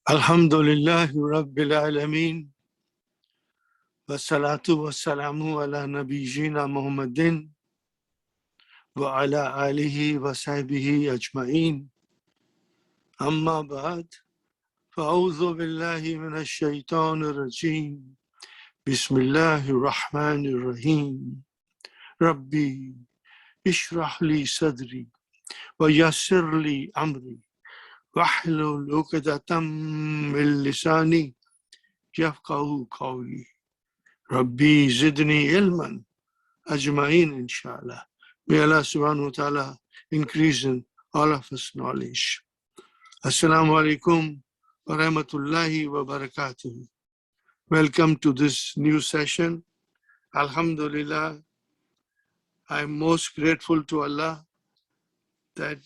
Alhamdulillah Rabbil Alameen wa salatu wa salamu ala nabiyyina Muhammadin wa ala alihi wa sahbihi ajma'in. Amma ba'd, fa'udhu billahi minash shaitanir rajim. Bismillahir rahmanir rahim. Rabbi ishrah li sadri wa yassir li amri wahlul 'uqdatam min lisani yafqahu qawli. Rabbi zidni ilman ajma'in, inshallah. May Allah subhanahu wa ta'ala increase in all of us knowledge. Assalamu alaikum wa rahmatullahi wa barakatuh. Welcome to this new session. Alhamdulillah, I'm most grateful to Allah that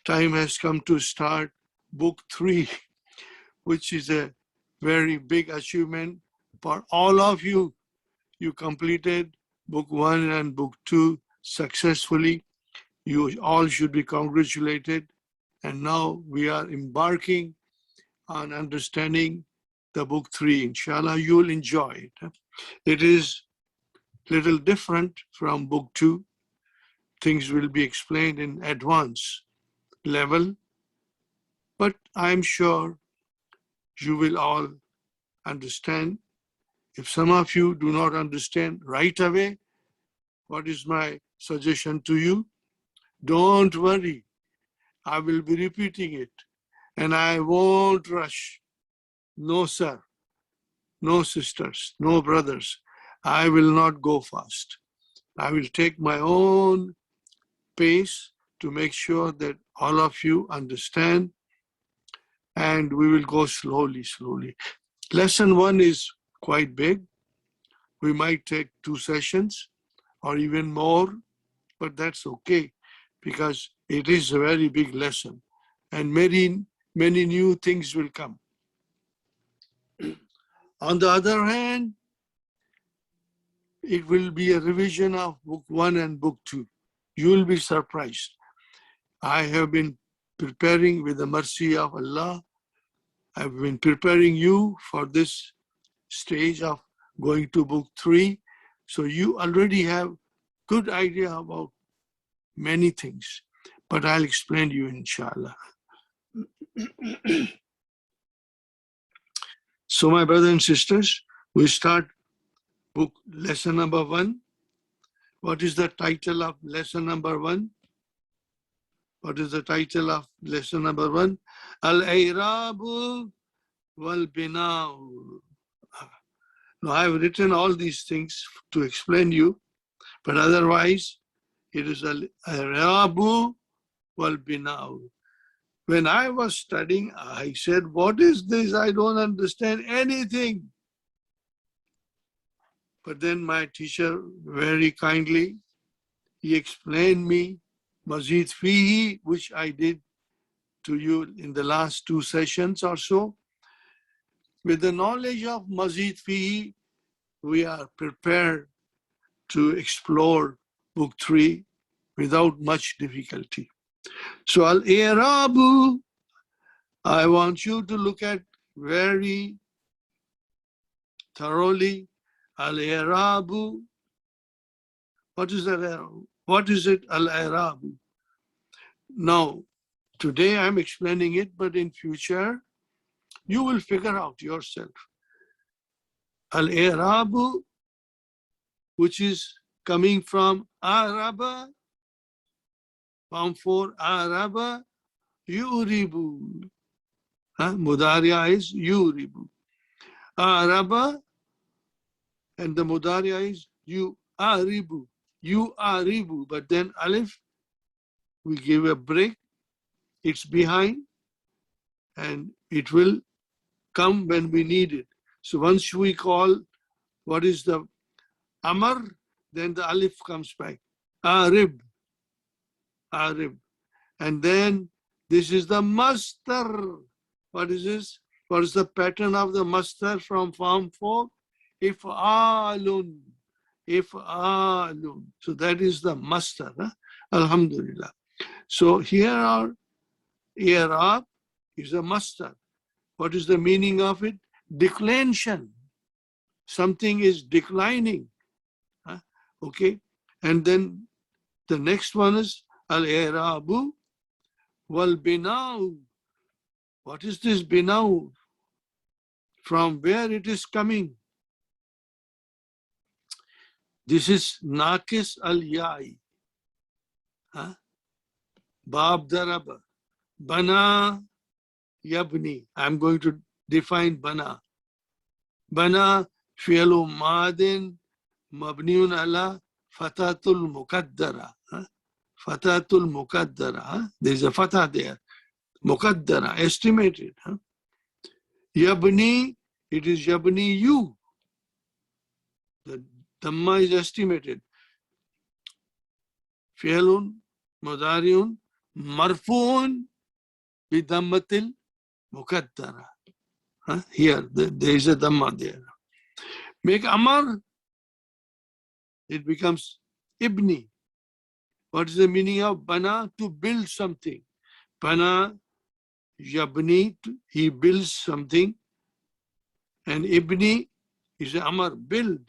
time has come to start book 3, which is a very big achievement for all of you. You completed book 1 and book 2 successfully. You all should be congratulated. And now we are embarking on understanding the book 3. Inshallah, you'll enjoy it. It is a little different from book 2. Things will be explained in advanced level, but I'm sure you will all understand. If some of you do not understand right away, what is my suggestion to you? Don't worry. I will be repeating it and I won't rush. No, sir. No, sisters. No, brothers. I will not go fast. I will take my own pace to make sure that all of you understand, and we will go slowly. Lesson 1 is quite big. We might take 2 sessions or even more, but that's okay because it is a very big lesson and many new things will come. On the other hand, it will be a revision of book 1 and book 2. You will be surprised. I have been preparing with the mercy of Allah. I've been preparing you for this stage of going to book 3. So you already have good idea about many things, but I'll explain to you inshallah. So my brothers and sisters, we start book lesson number 1. What is the title of lesson number 1? What is the title of lesson number 1? Al-I'rabu wal-Bina'u. Now I have written all these things to explain you, but otherwise it is Al-I'rabu wal-Bina'u. When I was studying, I said, what is this? I don't understand anything. But then my teacher very kindly, he explained me Mazid Fihi, which I did to you in the last 2 sessions or so. With the knowledge of Mazid Fihi, we are prepared to explore book 3 without much difficulty. So Al-I'rabu, I want you to look at very thoroughly. Al-I'rabu, what is Al-I'rabu? What is it, Al-I'rabu? Now, today I'm explaining it, but in future, you will figure out yourself. Al-I'rabu, which is coming from Araba, form 4, Araba, Yuribu. Mudariya is Yuribu. Araba, and the Mudariya is Yu'aribu. Yu'aribu, but then Alif, we give a break, it's behind, and it will come when we need it. So once we call what is the Amar, then the Alif comes back. Arib. Arib. And then this is the Mastar. What is this? What is the pattern of the Mastar from form 4? If'alun. if'alun. So that is the master. Huh? Alhamdulillah. So here our i'rab is a master. What is the meaning of it? Declension. Something is declining. Huh? Okay. And then the next one is al-i'rabu wal-bina'u. What is this bina'u? From where it is coming? This is naqis al-ya'i. Huh? Bab daraba. Bana yabni. I'm going to define bana. Bana fi'lu madin mabniun ala fatatul muqaddara. Fatatul muqaddara. There's a fatah there. Muqaddara, estimated. Yabni, it is yabni you. The dhamma is estimated. Fi'lun mudariun marfuun bidhammatil muqaddara. Here, there is a dhamma there. Make amar, it becomes ibni. What is the meaning of bana? To build something. Bana, yabni, he builds something. And ibni is amar, build.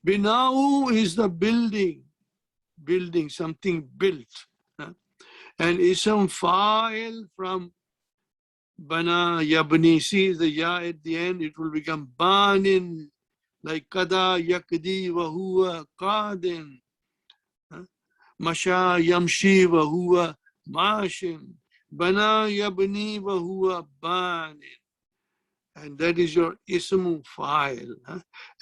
Bina'u is the building. Building, something built. And ism fa'il from bana yabni. See the ya at the end, it will become banin. Like kada yakdi wa huwa qadin. Masha yamshi wa huwa mashin. Bana yabni wa huwa banin. And that is your ism fa'il.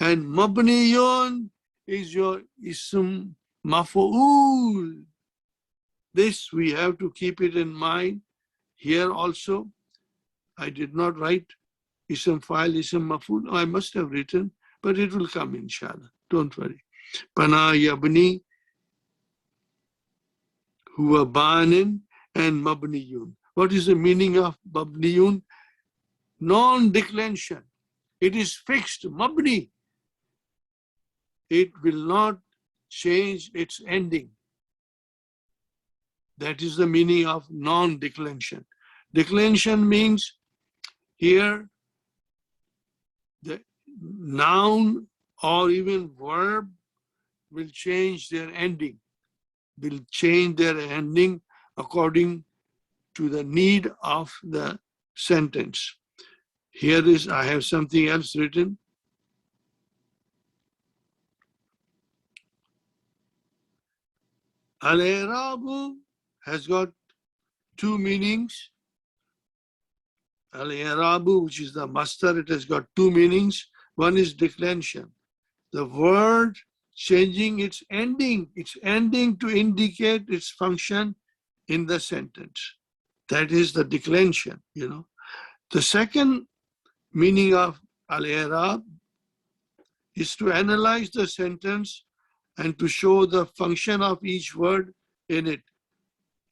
And mabniyun is your ism maf'ul. This we have to keep it in mind. Here also, I did not write ism fa'il, ism maf'ul. I must have written, but it will come inshallah. Don't worry. Bana yabni huwa banin and mabniyun. What is the meaning of mabniyun? Non-declension. It is fixed, mabni. It will not change its ending. That is the meaning of non-declension. Declension means here the noun or even verb will change their ending, will change their ending according to the need of the sentence. Here is, I have something else written. Al-i'rabu has got two meanings. Al-i'rabu, which is the master, it has got two meanings. One is declension. The word changing its ending to indicate its function in the sentence. That is the declension, you know. The second meaning of al-i'rab is to analyze the sentence and to show the function of each word in it.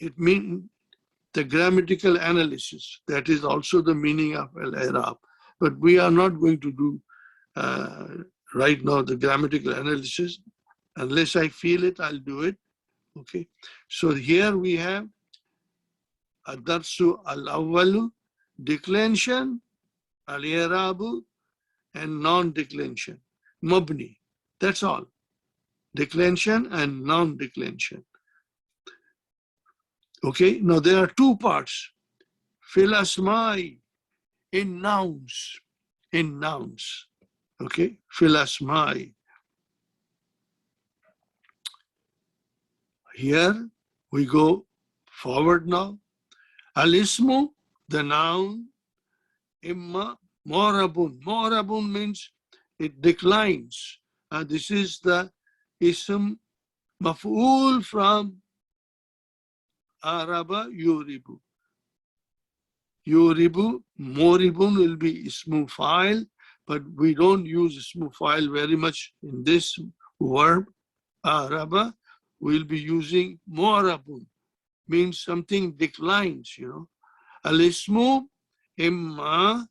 It means the grammatical analysis. That is also the meaning of al-i'rab. But we are not going to do right now the grammatical analysis. Unless I feel it, I'll do it. Okay. So here we have ad-darsu al-awwalu, declension, al-i'rabu, and non-declension, mabni. That's all. Declension and non-declension. Okay, now there are two parts. Fil asma'i, in nouns. In nouns. Okay, fil asma'i. Here we go forward now. Al-ismu, the noun, imma morabun. Morabun means it declines. This is the ism maf'ul from araba yuribu. Yuribu, moribun will be ismu fa'il, but we don't use ismu fa'il very much in this verb. Araba, we'll be using morabun, means something declines, you know. Al-ismu imma,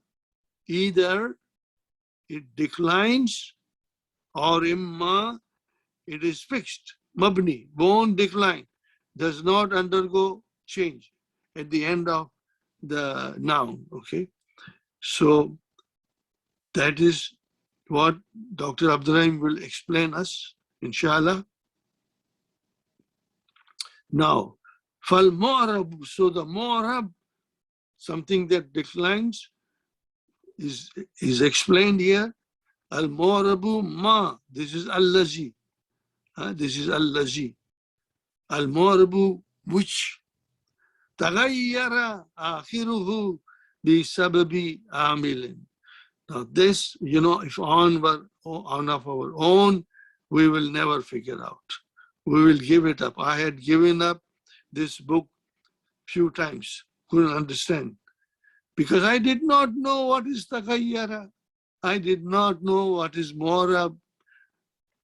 either it declines or imma it is fixed. Mabni, won't decline, does not undergo change at the end of the noun. Okay, so that is what Dr. Abdurrahim will explain us, inshallah. Now, fal mu'rab, so the mu'rab, something that declines, is explained here. Al mu'rabu ma, this is allazi. This is allazi. Al mu'rabu, which taghayyara akhiruhu bi sababi amilin. Now this, if on of our own, we will never figure out. We will give it up. I had given up this book few times, couldn't understand. Because I did not know what is taghayyara. I did not know what is mu'rab.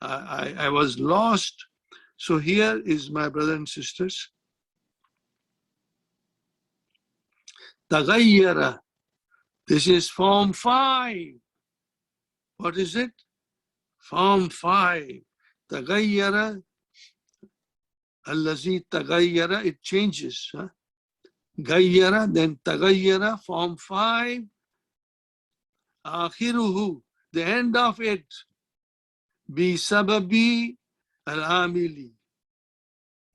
I was lost. So here is, my brothers and sisters, taghayyara. This is form 5. What is it? Form 5. Taghayyara, allazi taghayyara, it changes. Gayyara, then taghayyara, form 5. Akhiruhu, the end of it. Bi sababi al-amili,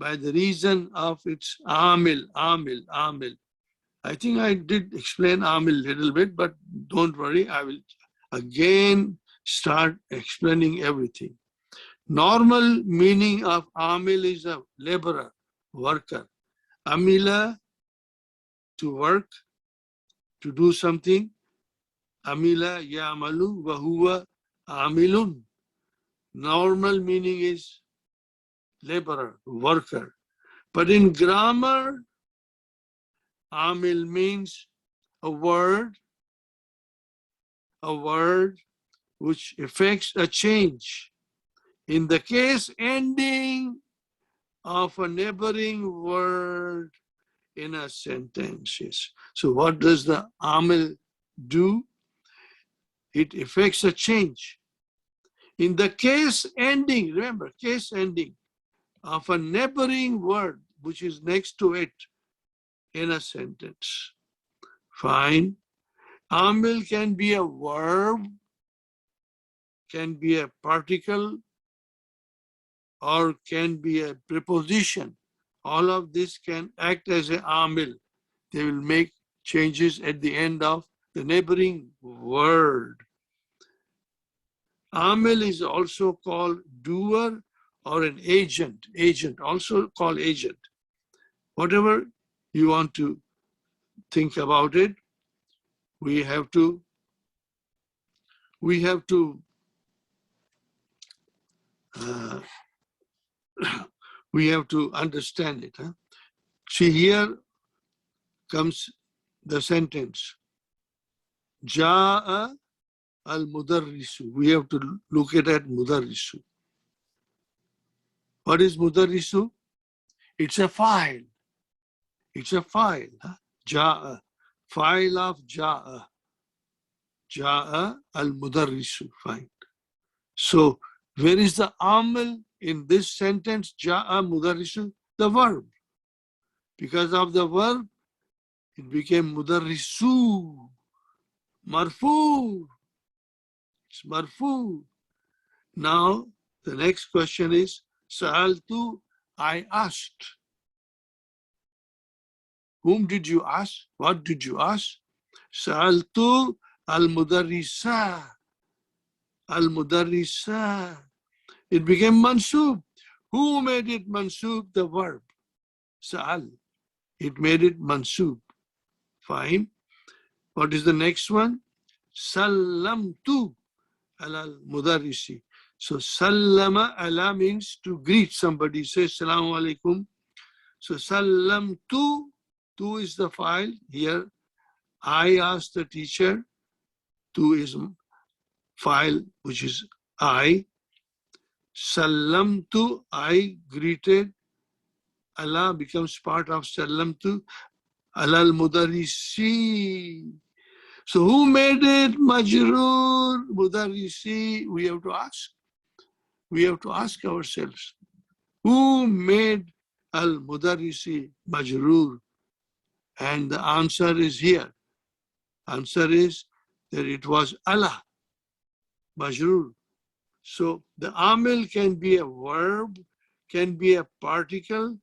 by the reason of its amil. I think I did explain amil a little bit, but don't worry, I will again start explaining everything. Normal meaning of amil is a laborer, worker. Amila, to work, to do something. Amila ya'malu wa huwa amilun. Normal meaning is laborer, worker. But in grammar, amil means a word which effects a change in the case ending of a neighboring word in a sentence. So what does the amil do? It effects a change in the case ending, remember, case ending of a neighboring word which is next to it in a sentence. Fine. Amil can be a verb, can be a particle, or can be a preposition. All of this can act as an amil. They will make changes at the end of the neighboring word. Amil is also called doer or an agent. Agent, also called agent. Whatever you want to think about it, we have to understand it. See, here comes the sentence. Ja'a al-mudarrisu. We have to look at mudarrisu. What is mudarrisu? It's a file. It's a file. Ja'a. File of Ja'a. Ja'a al-mudarrisu. Fine. So, where is the amil in this sentence? Ja'a mudarrisu, the verb. Because of the verb, it became mudarrisu. Marfu. It's marfu. Now, the next question is, Sa'altu, I asked. Whom did you ask? What did you ask? Sa'altu al-mudarrisa. Al-mudarrisa. It became mansub. Who made it mansub? The verb. Sa'al. It made it mansub. Fine. What is the next one? Sallamtu al-mudarrisi. So sallama ala means to greet somebody. Say assalamu alaikum. So sallamtu, tu is the file. Here I asked the teacher. Tu is file, which is I. Sallamtu, I greeted. Allah becomes part of sallamtu. Alal mudarrisi. So who made it majroor? Mudarrisi, we have to ask. we have to ask ourselves, who made al-mudarrisi majroor? And the answer is here. Answer is that it was Allah, majroor. So the amil can be a verb, can be a particle,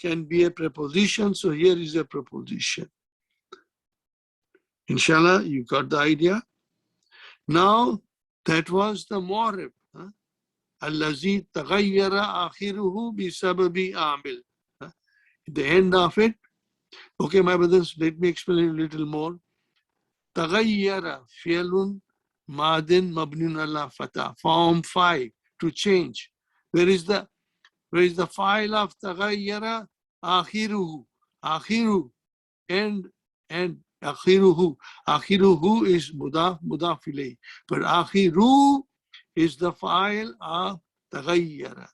can be a preposition. So here is a preposition. Inshallah, you got the idea? Now, that was the mu'arib. Allazi taghayyara akhiruhu bisababi amil. At the end of it, okay, my brothers, let me explain a little more. Taghayyara fi'lun madin mabnun ala fatah. Form 5, to change. Where is the file of taghayyara? Akhiruhu. Akhiru. And akhiruhu. Akhiruhu is mudaf ilayh. But akhiru is the file of taghayyara.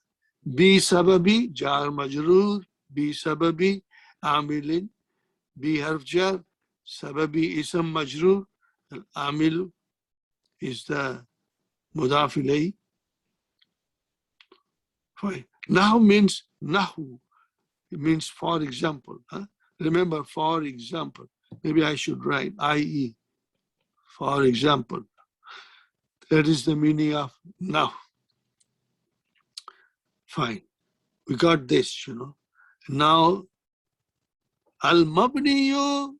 Bi sababi jar majroor. Bi sababi amilin. Bi harf jar. Sababi ism majroor. Amil is the mudaf ilayh. Fine. Now means nahu. It means for example. Remember, for example. Maybe I should write i.e. For example. That is the meaning of now. Fine. We got this, Now, al-mabniyu,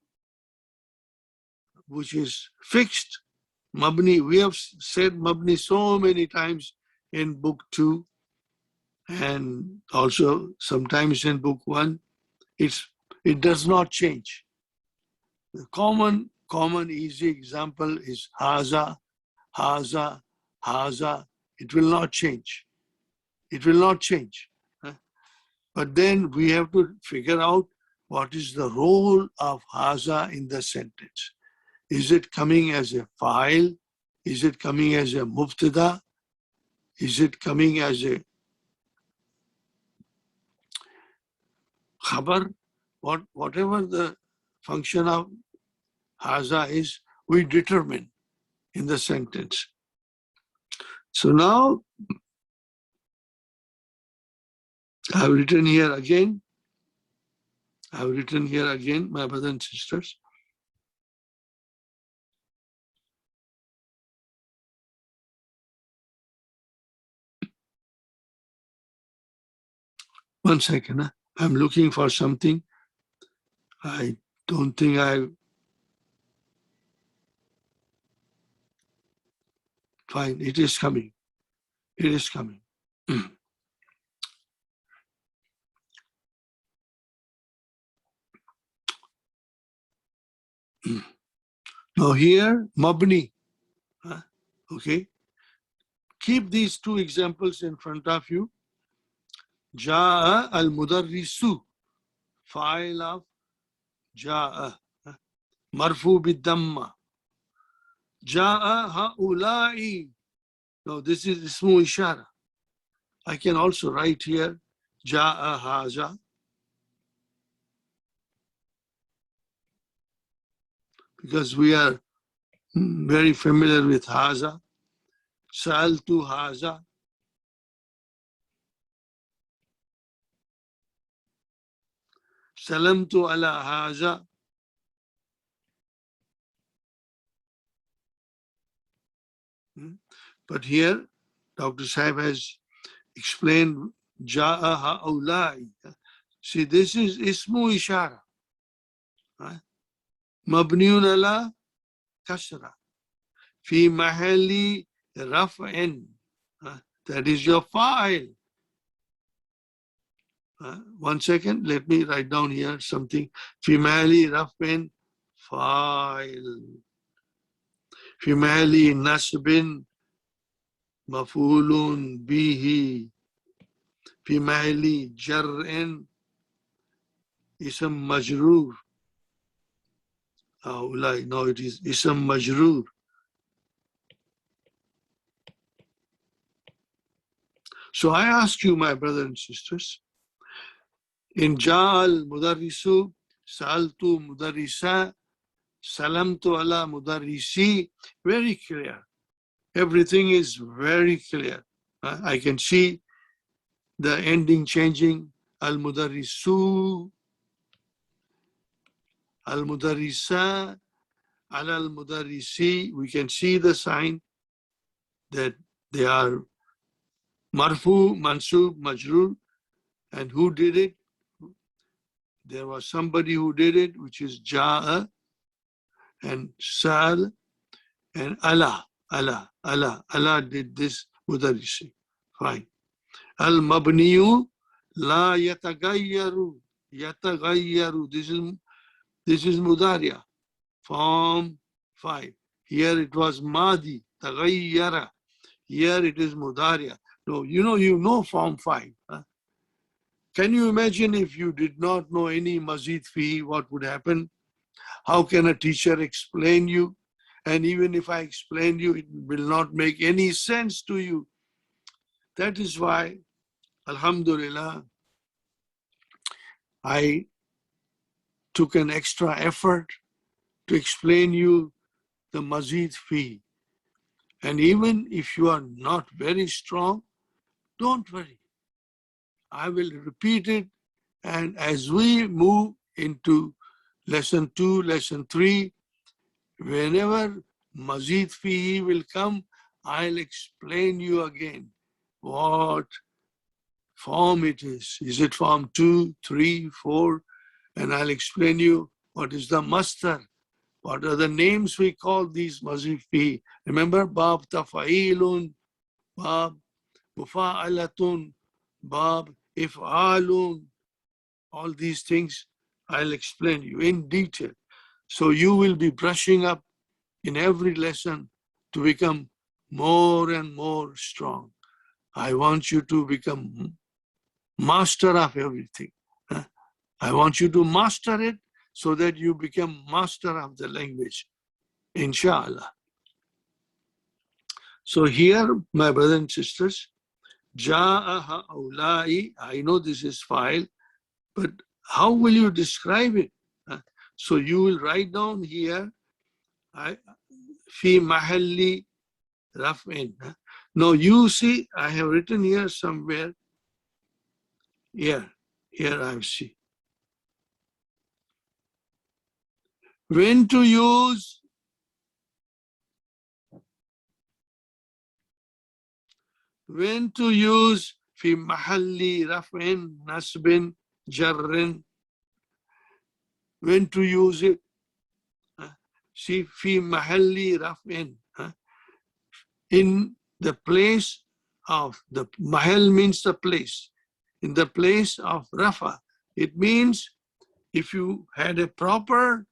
which is fixed. Mabni, we have said mabni so many times in book 2 and also sometimes in book 1. It does not change. The common easy example is haza, haza, haza. It will not change. It will not change. But then we have to figure out what is the role of haza in the sentence. Is it coming as a fa'il? Is it coming as a mubtada? Is it coming as a khabar? Whatever the function of haza is, we determine in the sentence. So now, I've written here again, my brothers and sisters. One second, I'm looking for something. I don't think fine, it is coming. It is coming. Now here, mabni. Okay. Keep these two examples in front of you. Ja'a al-mudarrisu. Fa'il of ja'a. Marfu bid-damma. Ja'a ha'ula'i. Now this is ismu ishara. I can also write here ja'a haza. Because we are very familiar with haza. Sa'altu haza. Salamtu ala haza. But here, Dr. Saib has explained ja'a ha'ulai. See, this is ismu ishara. Mabniun ala kasra. Fi mahalli raf'in. That is your fa'il. One second, let me write down here something. Fi mahalli raf'in fa'il. Fi mahalli nasbin maf'ulun bihi. Fi mahalli jar'in ism majroor. Now it is ism majroor. So I ask you, my brothers and sisters, in Ja'al mudarrisu, Sa'altu mudarrisa, Salamtu ala mudarrisi, very clear. Everything is very clear. I can see the ending changing. Al-Mudarrisu, Al-Mudarrisa, Al-Mudarrisi. We can see the sign that they are Marfu, Mansub, Majrur. And who did it? There was somebody who did it, which is Ja'a and Sa'al and Allah. Allah did this Mudarrisi. Fine. Al-Mabniyu la yatagayyaru. Yatagayyaru. This is Mudariya. Form 5. Here it was Madi. Tagayyara. Here it is Mudariya. No, you know form 5. Huh? Can you imagine if you did not know any Mazid Fi, what would happen? How can a teacher explain you? And even if I explain you, it will not make any sense to you. That is why, Alhamdulillah, I took an extra effort to explain you the Mazid Fi. And even if you are not very strong, don't worry. I will repeat it. And as we move into lesson 2, lesson 3, whenever Mazid Fi will come, I'll explain you again what form it is. Is it form 2, 3, 4? And I'll explain you what is the Mastar. What are the names we call these Mazid Fi? Remember, Bab Tafa'ilun, Bab Mufa'alatun, Bab If'alun. All these things I'll explain you in detail. So you will be brushing up in every lesson to become more and more strong. I want you to become master of everything. I want you to master it so that you become master of the language, inshallah. So here, my brothers and sisters, Ja'a ha'ulai, I know this is file, but how will you describe it? So you will write down here, fi mahalli raf'in. Now you see, I have written here somewhere. Here I see. When to use fi mahalli raf'in, nasbin, jarrin. When to use it? See, fi mahalli raf'in. In the place of, the mahal means the place. In the place of rafa. It means if you had a proper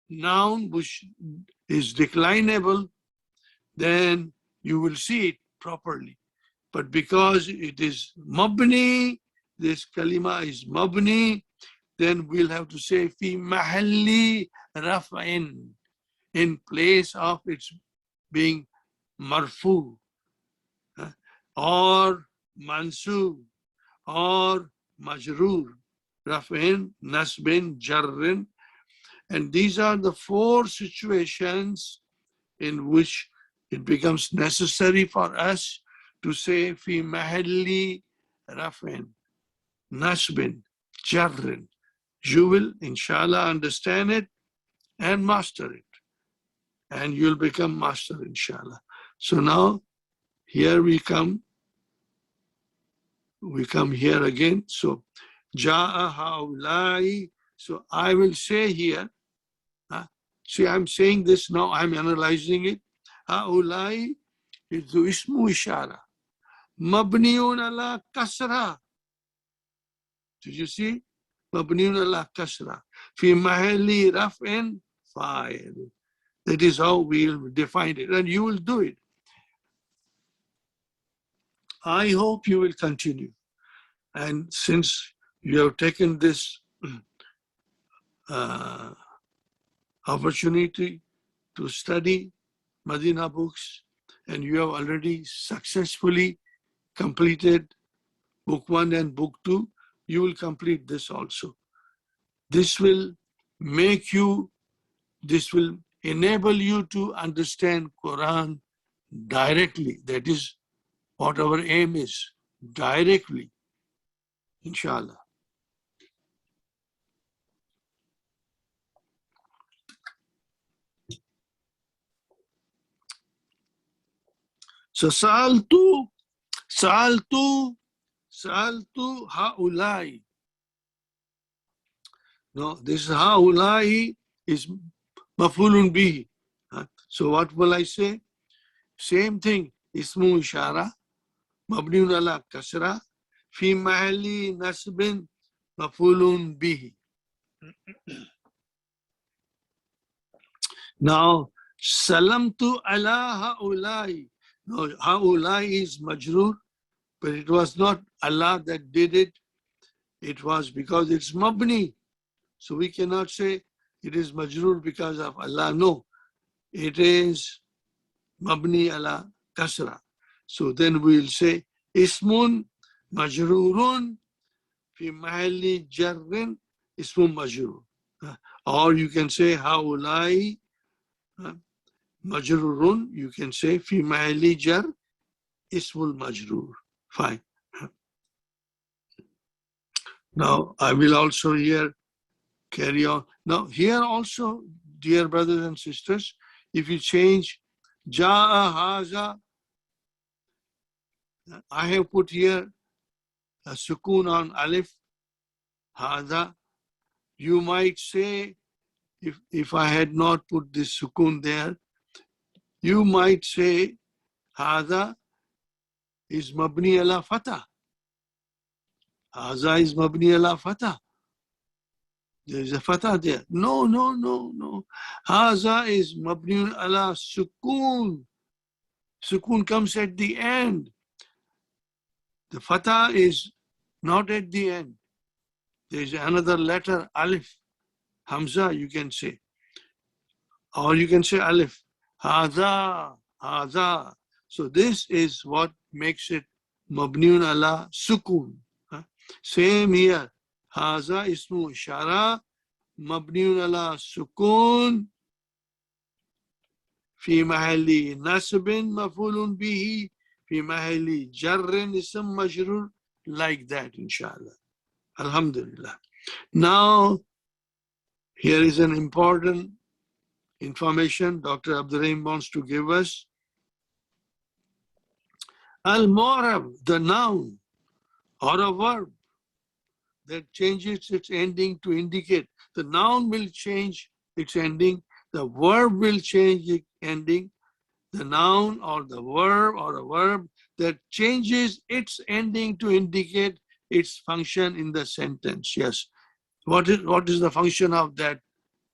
noun which is declinable, then you will see it properly. But because it is mabni, this kalima is mabni, then we'll have to say fi mahalli raf'in, in place of its being marfu, or mansub, or majrur, raf'in, nasbin, jarrin. And these are the 4 situations in which it becomes necessary for us to say fi mahalli raf'in, nasbin, jarrin. You will, inshallah, understand it and master it. And you'll become master, inshallah. So now, here we come. We come here again. So, Ja'a haulai. So I will say here, see, I'm saying this now, I'm analyzing it. Haulai is the ismu ishara. Mabniun ala kasra. Did you see? Mabniun ala kasra. Fi mahalli raf'in fa'il. That is how we'll define it. And you will do it. I hope you will continue. And since you have taken this opportunity to study Madina books, and you have already successfully completed book 1 and book 2, you will complete this also. This will make you, this will enable you to understand Quran directly. That is what our aim is, directly, inshallah. So, sa'altu ha'ulai. No, this ha'ulai is maf'ulun bihi. So what will I say? Same thing. Ismu ishara, mabniun ala kasra, fi mahalli nasbin, maf'ulun bihi. Now, salamtu ala ha'ulai. No, ha'ulai is majroor, but it was not Allah that did it. It was because it's mabni. So we cannot say it is majroor because of Allah. No, it is mabni ala kasra. So then we'll say ismun majrurun fi mahalli jarrin ismun majrur. Or you can say haulai majrurun. You can say fi mahalli jar ismul majrur. Fine. Now I will also here carry on. Now here also, dear brothers and sisters, if you change ja'a haza, I have put here a sukun on alif, haza. You might say, if I had not put this sukun there, you might say haza is mabni ala fatah. Haza is mabni ala fatah. There is a fatah there. No. Haza is mabni ala sukun. Sukun comes at the end. The fatah is not at the end. There is another letter, alif, hamza, you can say. Or you can say alif, haza. So this is what makes it mabniun ala sukun. Same here. Haza ismu ishara, mabniun ala sukun, fi mahalli nasbin maf'ulun bihi, fi mahalli jarrin ism majrur, like that, inshallah. Alhamdulillah. Now, here is an important information Dr. Abdurrahim wants to give us. Al-Mu'rab, the noun or a verb that changes its ending to indicate. The noun will change its ending. The verb will change its ending. The noun or the verb or a verb that changes its ending to indicate its function in the sentence. Yes. What is the function of that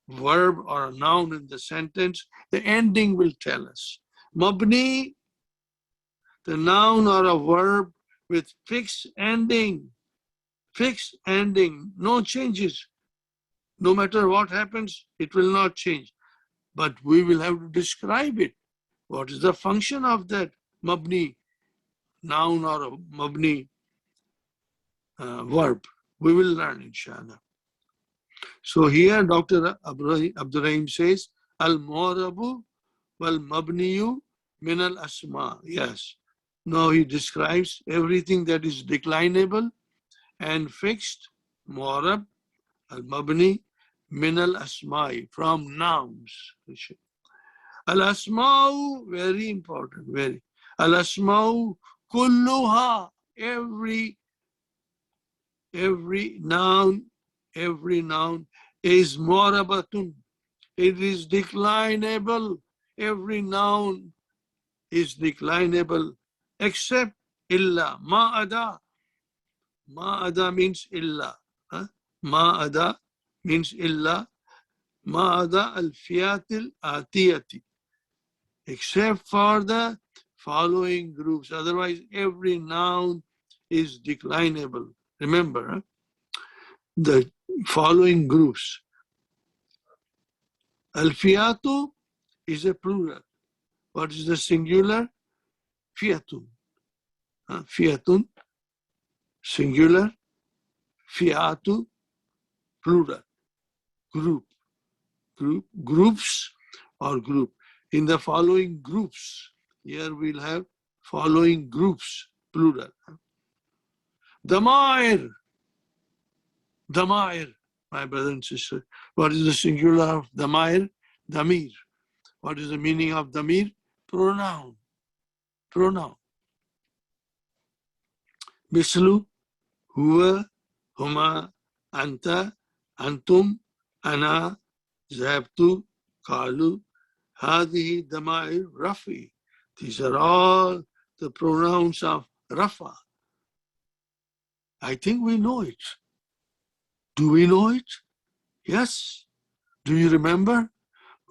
verb or a noun in the sentence? The ending will tell us. Mabni, the noun or a verb with fixed ending, no changes. No matter what happens, it will not change. But we will have to describe it. What is the function of that mabni noun or a mabni verb? We will learn, inshallah. So here Dr. Abdurrahim says, Al-Mu'rabu wal-Mabniyu min al-Asma. Yes. Now he describes everything that is declinable and fixed, Mu'rab, Al-Mabni, min al-Asma'i, from nouns. Al-Asma'u, very important, very. Al-Asma'u kulluha, every noun is mu'rabatun. It is declinable. Every noun is declinable except illa. Ma'ada. Ma'ada means illa. Ma'ada means illa. Ma'ada al-fiyatil atiyati. Except for the following groups. Otherwise, every noun is declinable. Remember, the following groups. Al-fiyatu is a plural. What is the singular? Fiyatun. Fiyatun, singular. Fiyatu, plural. Groups or group. In the following groups, here we'll have following groups, plural. Damair, Damair, my brother and sister. What is the singular of Damair? Damir. What is the meaning of Damir? Pronoun. Pronoun. Mislu, huwa, huma, anta, antum, ana, zahabtu, qalu, hadihi damair rafi. These are all the pronouns of Rafa. I think we know it. Do we know it? Yes. Do you remember?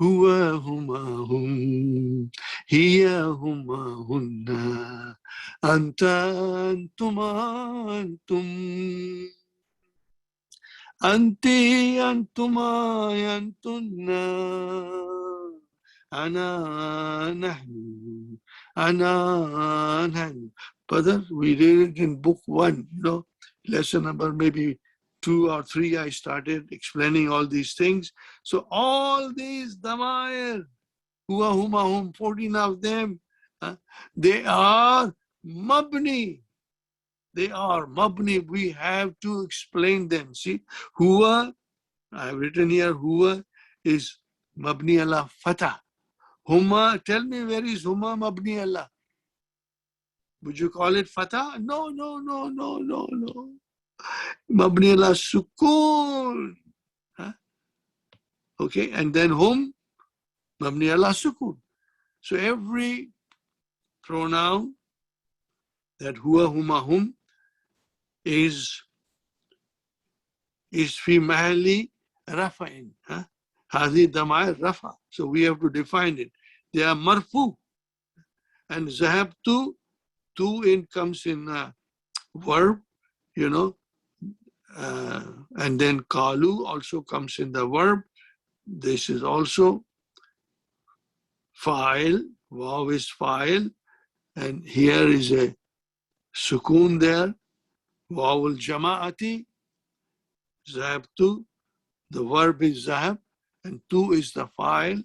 Huwa, huma, hum, hiya, huma, hunna, anta, antuma, antum, anti, antuma, antunna, ana, nahnu, ana, nahnu. Brother, we read it in book 1, lesson number maybe 2 or 3, I started explaining all these things. So all these damair, huwa, huma, hum, 14 of them, they are mabni. They are mabni. We have to explain them. See, huwa, I have written here, huwa is mabni ala fatah. Huma, tell me where is huma mabni ala? Would you call it fatah? No, no, no, no, no, no. Mabni ala sukun. Okay, and then hum, mabni ala sukun. So every pronoun that huwa, huma, hum is fi mahali rafa'in. Hadi damair rafa. So we have to define it. They are marfu. And zahabtu, in comes in verb, and then kalu also comes in the verb. This is also fa'il, waw is fa'il, and here is a sukun there, waw al-jama'ati, zahabtu, the verb is zahab, and tu is the fa'il.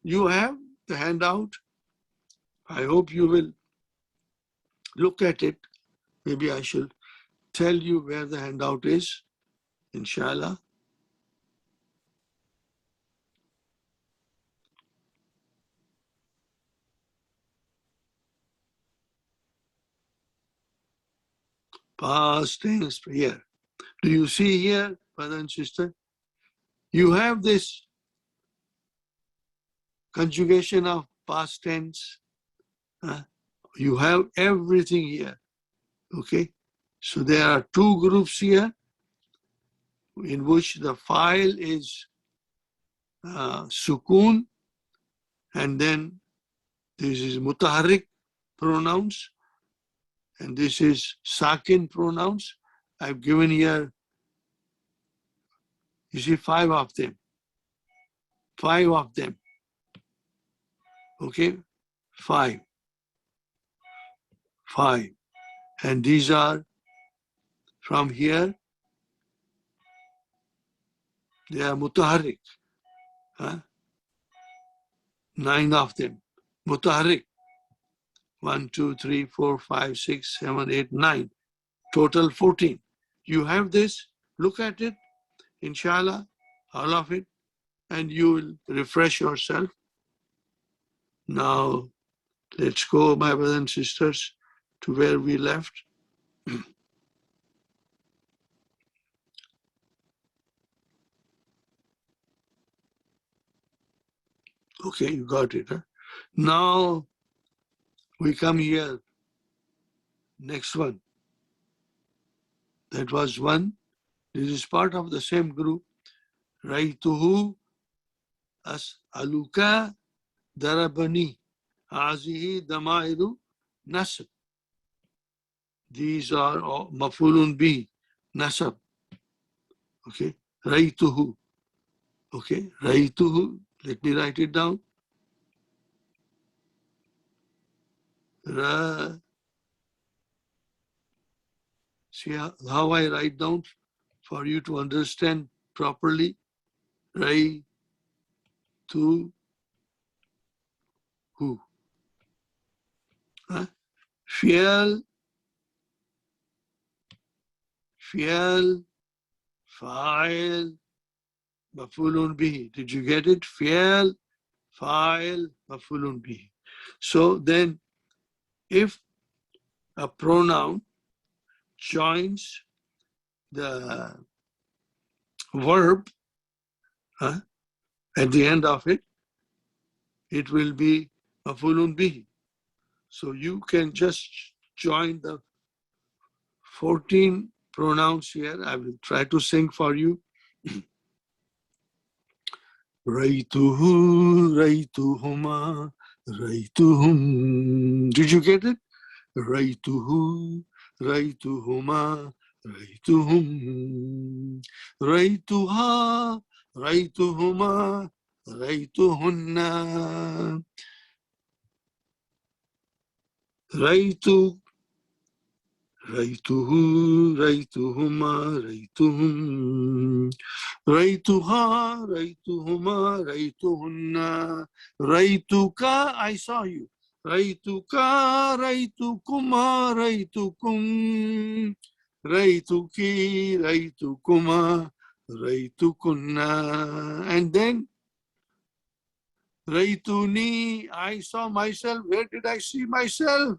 You have the handout. I hope you will look at it. Maybe I should tell you where the handout is, inshallah. Past tense here. Do you see here, brother and sister? You have this conjugation of past tense. You have everything here. Okay? So there are 2 groups here in which the file is sukun, and then this is mutaharrik pronouns, and this is sakin pronouns. I've given here, you see, 5 of them. 5 of them. Okay? 5. And these are from here, they are mutaharrik. 9 of them. Mutaharrik. 1, 2, 3, 4, 5, 6, 7, 8, 9. Total 14. You have this, look at it, inshallah, all of it, and you will refresh yourself. Now, let's go, my brothers and sisters, to where we left. Okay, you got it. Huh? Now, we come here. Next one. That was 1. This is part of the same group. Raituhu as'aluka darabani. Hazihi damairu nasab. These are mafulun bi, nasab. Okay, raituhu. Okay, raituhu. Let me write it down. See how I write down for you to understand properly. Rai to who? Huh? fi'al, fa'il, maf'ulun bihi. Did you get it? Fi'al, fa'il, maf'ulun bihi. So then, if a pronoun joins the verb at the end of it, it will be maf'ulun bihi. So you can just join the 14 pronouns here. I will try to sing for you. Raytuhu, raytuhuma, raytuhum. Did you get it? Raytuhu, raytuhuma, raytuhum. Raytuha, raytuhuma, raytuhunna. Raytu, raytuhu, raytuhuma, raytuhum. Raytuha, raytuhuma, raytuhunna. Raytuka, I saw you. Raytuka, raytukuma, raytukum. Raytuki, raytukuma, raytukunna. And then Raytuni, I saw myself. Where did I see myself?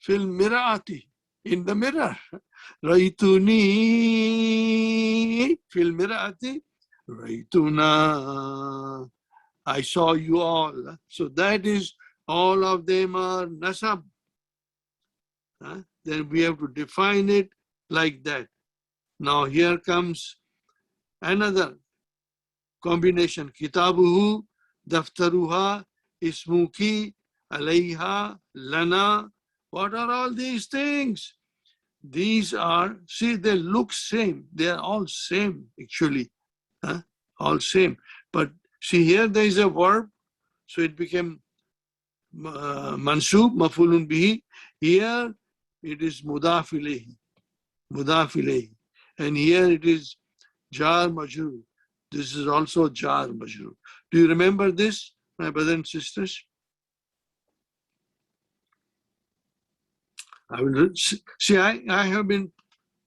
Fil mirati, in the mirror. Raytuni, fil mirati, raytuna. I saw you all. So that is, all of them are nasab. Then we have to define it like that. Now here comes another combination. Kitabuhu, daftaruha, ismuki, alayha, lana. What are all these things? These are, see, they look same. They are all same, actually. All same. But see, here there is a verb, so it became mansub, maf'ulun bihi. Here it is mudaf ilayhi. And here it is jar majrur. This is also jar majrur. Do you remember this, my brothers and sisters? I will see. I have been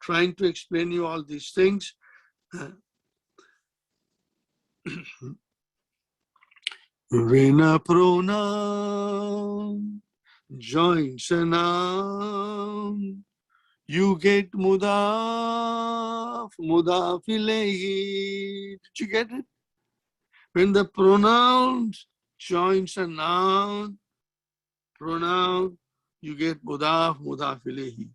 trying to explain you all these things. When a pronoun joins a noun, you get mudaf ilayhi. Did you get it? When the pronoun joins a noun, you get mudaf ilayhi.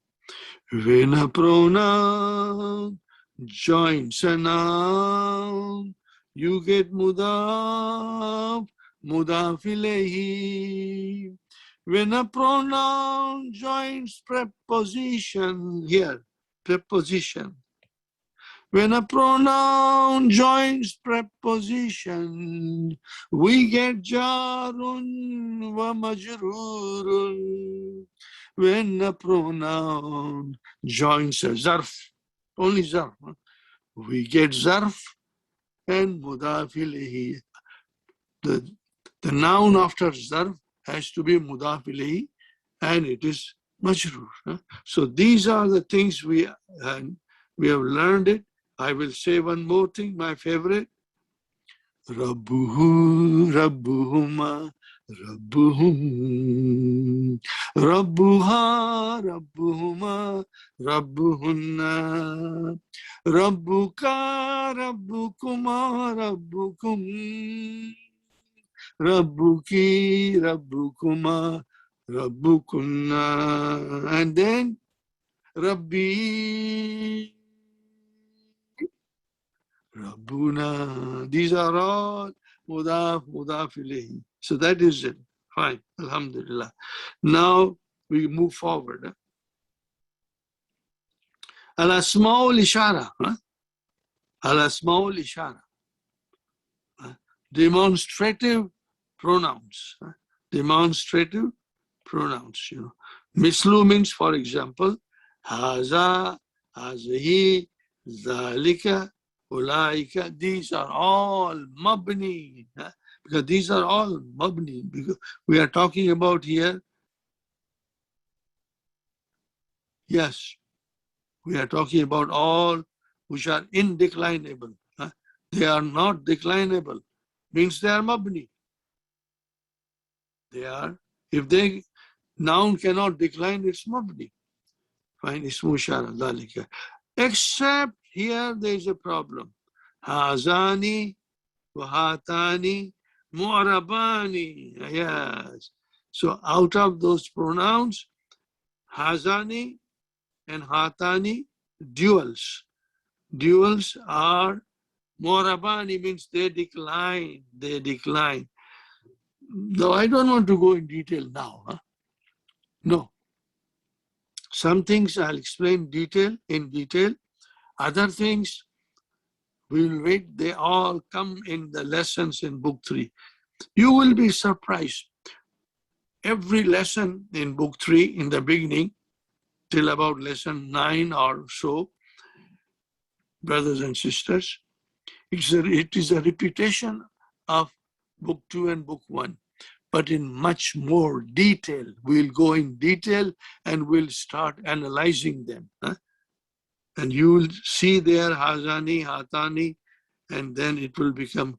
When a pronoun joins a noun, you get mudaf ilayhi. When a pronoun joins preposition, here, preposition. When a pronoun joins preposition, we get jarun wa majrurun. When a pronoun joins a zarf, only zarf, we get zarf and mudaf ilayhi. The noun after zarf has to be mudaf ilayhi, and it is majrur. So these are the things we have learned it. I will say one more thing, my favorite. Rabbuhu, Rabbuhuma, Rabbuhum. Rabbuha, Rabbuhuma, Rabbuhunna. Rabbuka, Rabbukuma, Rabbukum. Rabbuki, Rabbukuma, Rabbukunna. And then Rabbi, Rabbuna. These are all mudaf ilayhi. So that is it. Fine. Alhamdulillah. Now we move forward. Al-asma'ul ishara. Al-asma'ul ishara. Demonstrative pronouns. Demonstrative pronouns. Mislu means, for example, haza, hazihi, zalika, ulaika. These are all mabni. Because these are all mabni. Because we are talking about here Yes, we are talking about all which are indeclinable. They are not declinable. Means they are mabni. They are, if they noun cannot decline, it's mabni. Fine, ismu ishara, dhalika. Except here there is a problem. Hazani, wahatani, mu'arabani. Yes. So out of those pronouns, hazani and hatani, duals. Duals are mu'arabani, means they decline. They decline. No, I don't want to go in detail now. No. Some things I'll explain in detail. Other things we will wait. They all come in the lessons in book 3. You will be surprised. Every lesson in book 3 in the beginning till about lesson 9 or so, brothers and sisters, it is a repetition of book 2 and book 1. But in much more detail. We'll go in detail and we'll start analyzing them. And you will see there hazani, hatani, and then it will become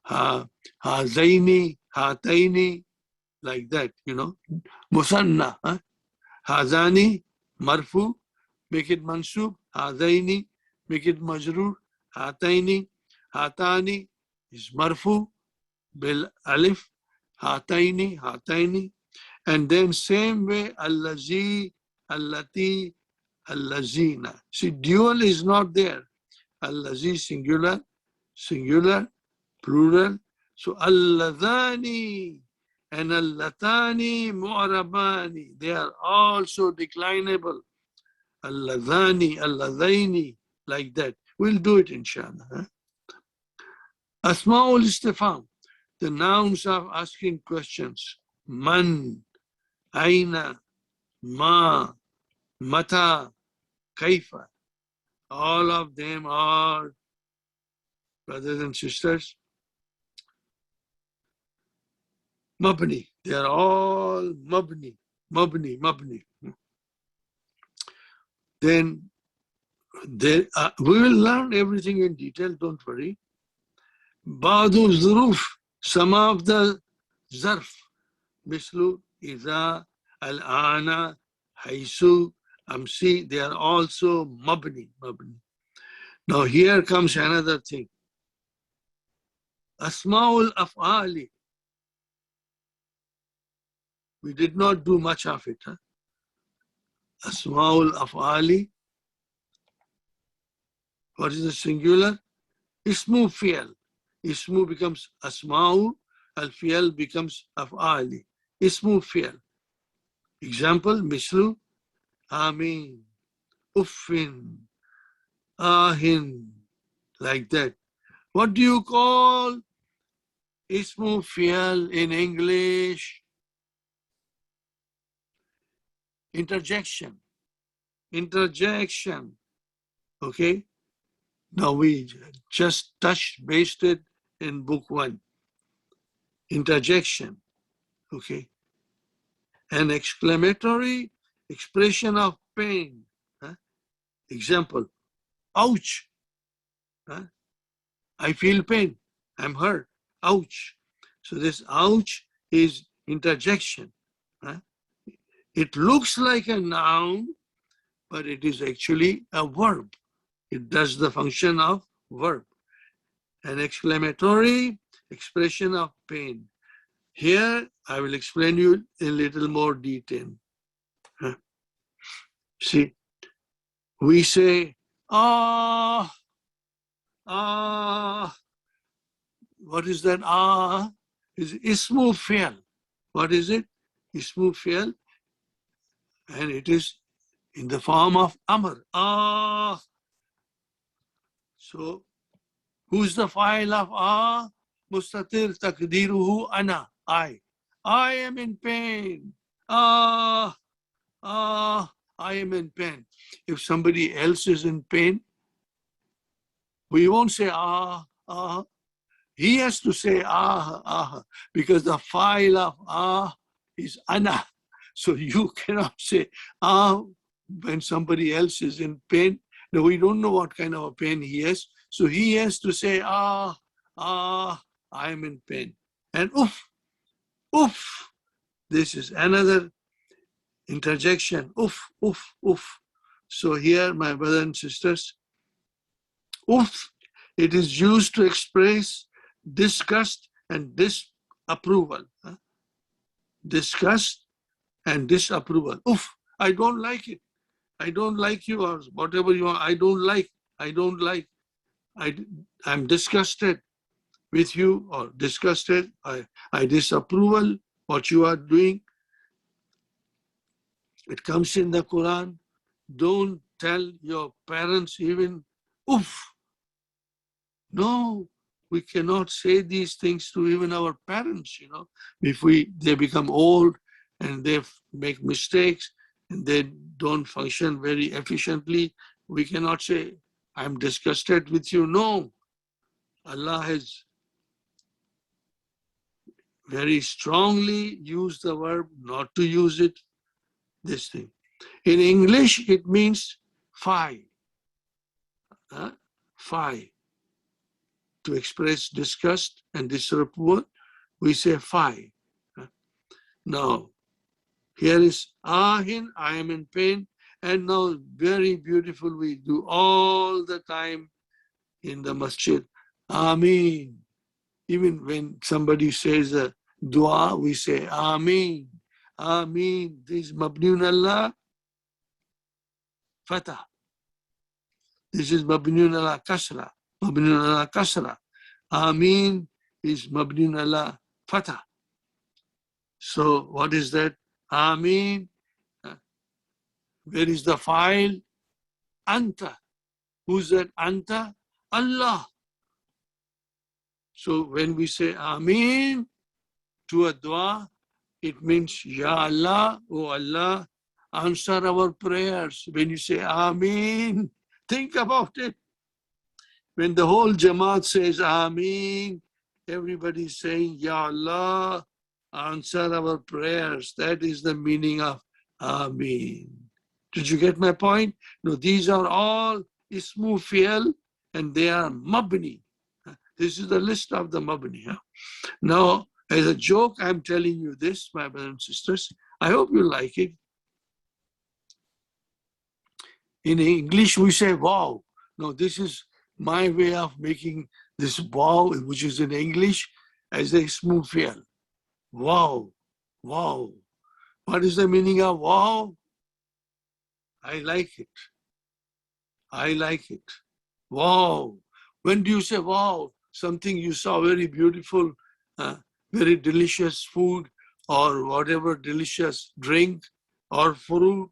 hazaini, hataini, like that, Musanna. Hazani, marfu, make it mansub. Hazaini, make it majrur. Hataini, hatani is marfu, bil alif. Hataini, hataini. And then same way, allazi, allati, allazina. See, dual is not there. Allazi singular, singular, plural. So alladhani and allatani mu'arabani, they are also declinable. Alladhani, alladaini, like that. We'll do it inshallah. Asma'ul istifham, the nouns of asking questions. Man, aina, ma, mata, kaifa. All of them are, brothers and sisters, mabni. They are all mabni, mabni, mabni. Then we will learn everything in detail, don't worry. Ba'du zuruf, some of the zarf, mislu, idha, al-ana, haisu, amsi, they are also mabni, mabni. Now here comes another thing. Asma'ul af'ali. We did not do much of it. Asma'ul af'ali. What is the singular? Ismu fi'al. Ismu becomes asma'u. Al-fi'al becomes af'ali. Ismu fi'al. Example, mislu, amin, uffin, ahin, like that. What do you call ismu fi'al in English? Interjection. Interjection. Okay? Now we just based it in book 1. Interjection. Okay? An exclamatory expression of pain. Example, ouch. I feel pain. I'm hurt. Ouch. So this ouch is interjection. It looks like a noun, but it is actually a verb. It does the function of verb. An exclamatory expression of pain. Here, I will explain you in a little more detail. See, we say, ah, ah. What is that? Ah, is ismu fi'al. What is it? Ismu fi'al. And it is in the form of amr. Ah. So, who's the fa'il of ah? Mustatir takdiruhu ana. I am in pain. Ah, I am in pain. If somebody else is in pain, we won't say He has to say because the fa'il of is ana. So you cannot say when somebody else is in pain. Now, we don't know what kind of a pain he has. So he has to say, I am in pain. And oof, oof. This is another interjection. Oof, oof, oof. So here, my brothers and sisters, oof, it is used to express disgust and disapproval. Disgust and disapproval. Oof, I don't like it. I don't like you, or whatever you are. I don't like. I'm disgusted with you, or disgusted. I disapproval what you are doing. It comes in the Quran. Don't tell your parents even, oof. No, we cannot say these things to even our parents, If they become old and they make mistakes and they don't function very efficiently, we cannot say, I'm disgusted with you. No, Allah has very strongly used the verb not to use it, this thing. In English, it means fie. Fie. To express disgust and disapproval, we say fie. Now, here is ahin, I am in pain. And now, very beautiful, we do all the time in the masjid. Ameen. Even when somebody says a dua, we say Ameen. Ameen. This is Mabniun Allah, Fatah. This is Mabniun Allah, Kasra. Mabniun Allah, Kasra. Ameen is Mabniun Allah, Fatah. So what is that? Ameen. Where is the file? Anta. Who's that Anta? Allah. So when we say Ameen to a dua, it means Ya Allah, oh Allah, answer our prayers. When you say Ameen, think about it. When the whole Jamaat says Ameen, everybody is saying Ya Allah, answer our prayers. That is the meaning of Ameen. Did you get my point? No, these are all Ismu Fi'al and they are Mabni. This is the list of the Mabni. Now, as a joke, I'm telling you this, my brothers and sisters. I hope you like it. In English, we say wow. No, this is my way of making this wow, which is in English, as a smooth fi'al. Wow, wow. What is the meaning of wow? I like it. I like it. Wow. When do you say wow? Something you saw very beautiful, very delicious food, or whatever delicious drink, or fruit,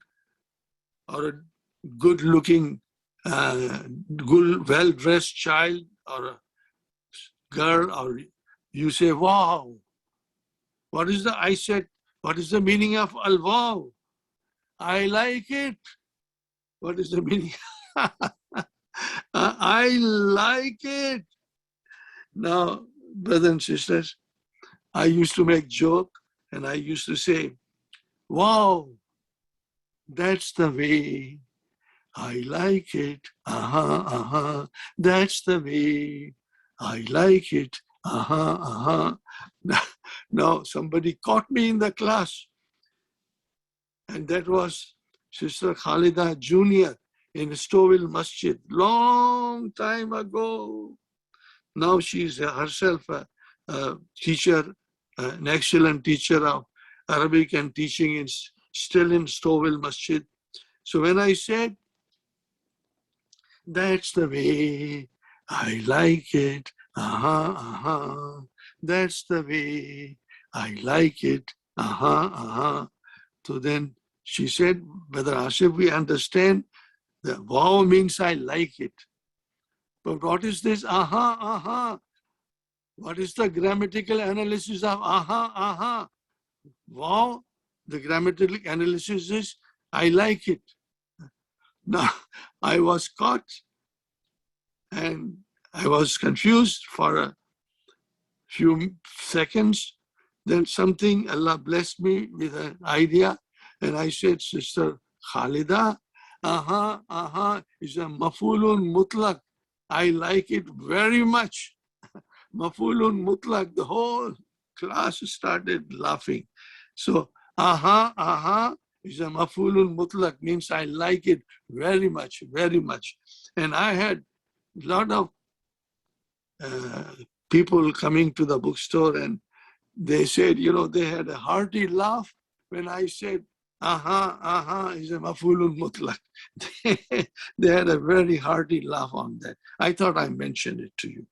or a good-looking, good, well-dressed child, or a girl, or you say, wow. What is the meaning of al-wow? I like it. What is the meaning? I like it. Now, brothers and sisters, I used to make joke and I used to say, wow, that's the way. I like it. That's the way. I like it. Now, somebody caught me in the class. And that was Sister Khalida Jr. in Stowell Masjid, long time ago. Now she's herself a teacher, an excellent teacher of Arabic and teaching is still in Stowell Masjid. So when I said, that's the way, I like it, that's the way, I like it, So then she said, Brother Asif, we understand that wow means I like it. But what is this What is the grammatical analysis of Wow, the grammatical analysis is I like it. Now, I was caught and I was confused for a few seconds. Then something, Allah blessed me with an idea. And I said, Sister Khalida, is a mafulun mutlaq. I like it very much. Mafulun mutlaq. The whole class started laughing. So, is a mafulun mutlaq, means I like it very much, very much. And I had a lot of people coming to the bookstore, and they said, they had a hearty laugh when I said, is a mafulun mutlaq. They had a very hearty laugh on that. I thought I mentioned it to you.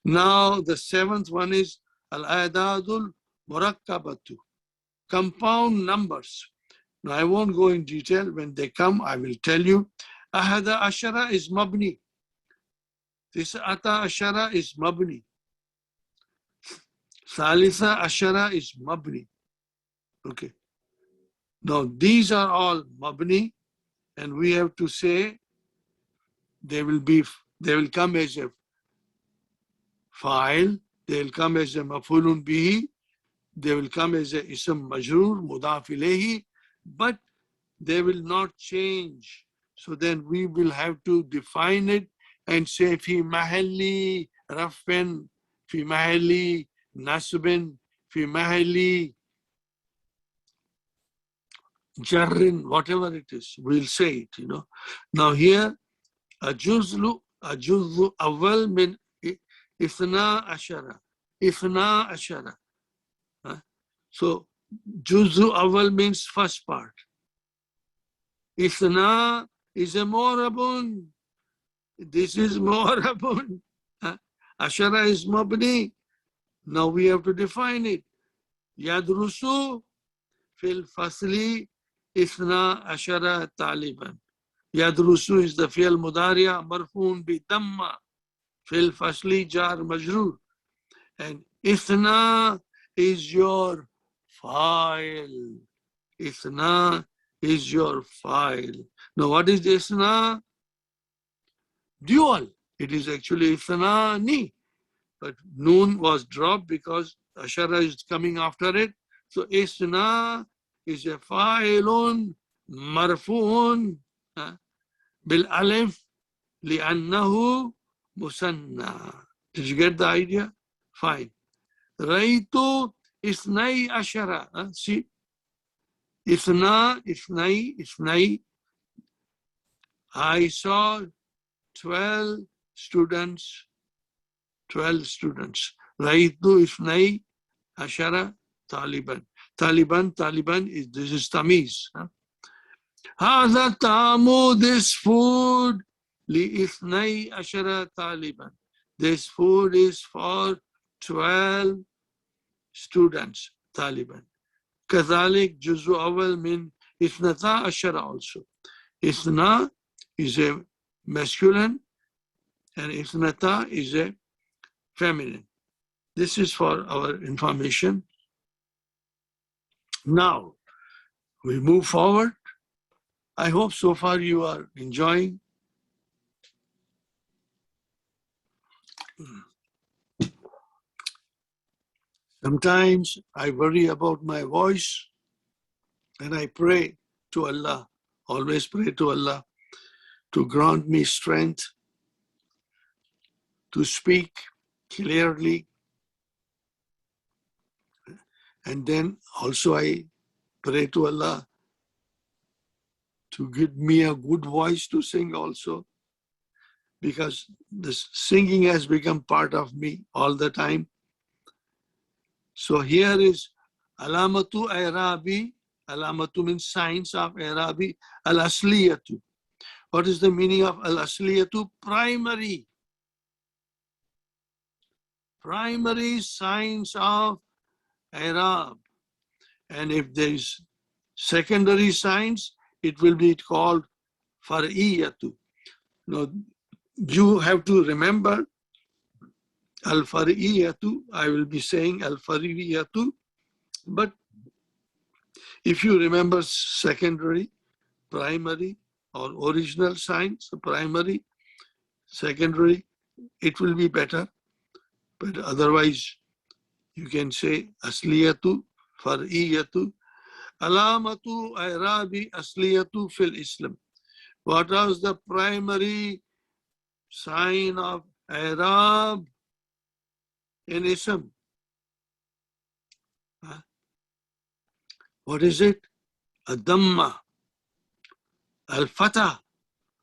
Now, the seventh one is al-adadul murakkabatu, compound numbers. Now, I won't go in detail. When they come, I will tell you. Ahada ashara is mabni. Tis'ata ashara is mabni. Thalitha ashara is mabni. Okay. Now, these are all mabni, and we have to say they will come as a fa'il, they will come as a maf'ulun bihi, they will come as a ism majroor, mudaf ilayhi, but they will not change. So then we will have to define it and say fi mahalli rafin, fi mahalli nasbin, fi mahalli jarrin, whatever it is, we'll say it, Now here, ajuzlu awal min ithna ashara. Ithna ashara. So, juzu awal means first part. Ithna is a morabun. This is morabun. Ashara is mabni. Now we have to define it. Yadrusu fil fasli ithna ashara taliban. Yadrusu is the fi'l mudariya marfoon bi damma. Fil fasli jar majroor. And ithna is your file. Ithna is your file. Now what is ithna? Dual. It is actually ithnani. But noon was dropped because ashara is coming after it. So ithna is a fa'ilun marfu'un bil alif li'annahu musanna. Did you get the idea? Fine. Raitu ithnai ashara. See? Ithnai. I saw 12 students. Raitu ithnai ashara taliban. Taliban is, this is tamiz. Hadha ta'amu, this food, li ithnai ashara taliban. This food is for 12 students, Taliban. Kazalik juzu awal min ithnata ashara also. Ithna is a masculine and ithnata is a feminine. This is for our information. Now, we move forward. I hope so far you are enjoying. Sometimes I worry about my voice and I pray to Allah, always pray to Allah to grant me strength to speak clearly. And then also I pray to Allah to give me a good voice to sing also, because this singing has become part of me all the time. So here is alamatu i'rabi. Alamatu means signs of i'rabi. Al-asliyatu. What is the meaning of al-asliyatu? Primary. Primary signs of i'rab. And if there is secondary signs, it will be called far'iyatu. Now, you have to remember al-far'iyatu. I will be saying al-far'iyatu. But if you remember secondary, primary, or original signs, primary, secondary, it will be better. But otherwise, you can say asliyatu, far'iyatu, alamatu i'rabi asliyatu fil Islam. What was the primary sign of Arab in Ism? Huh? What is it? Ad-Damma, Al-Fatah,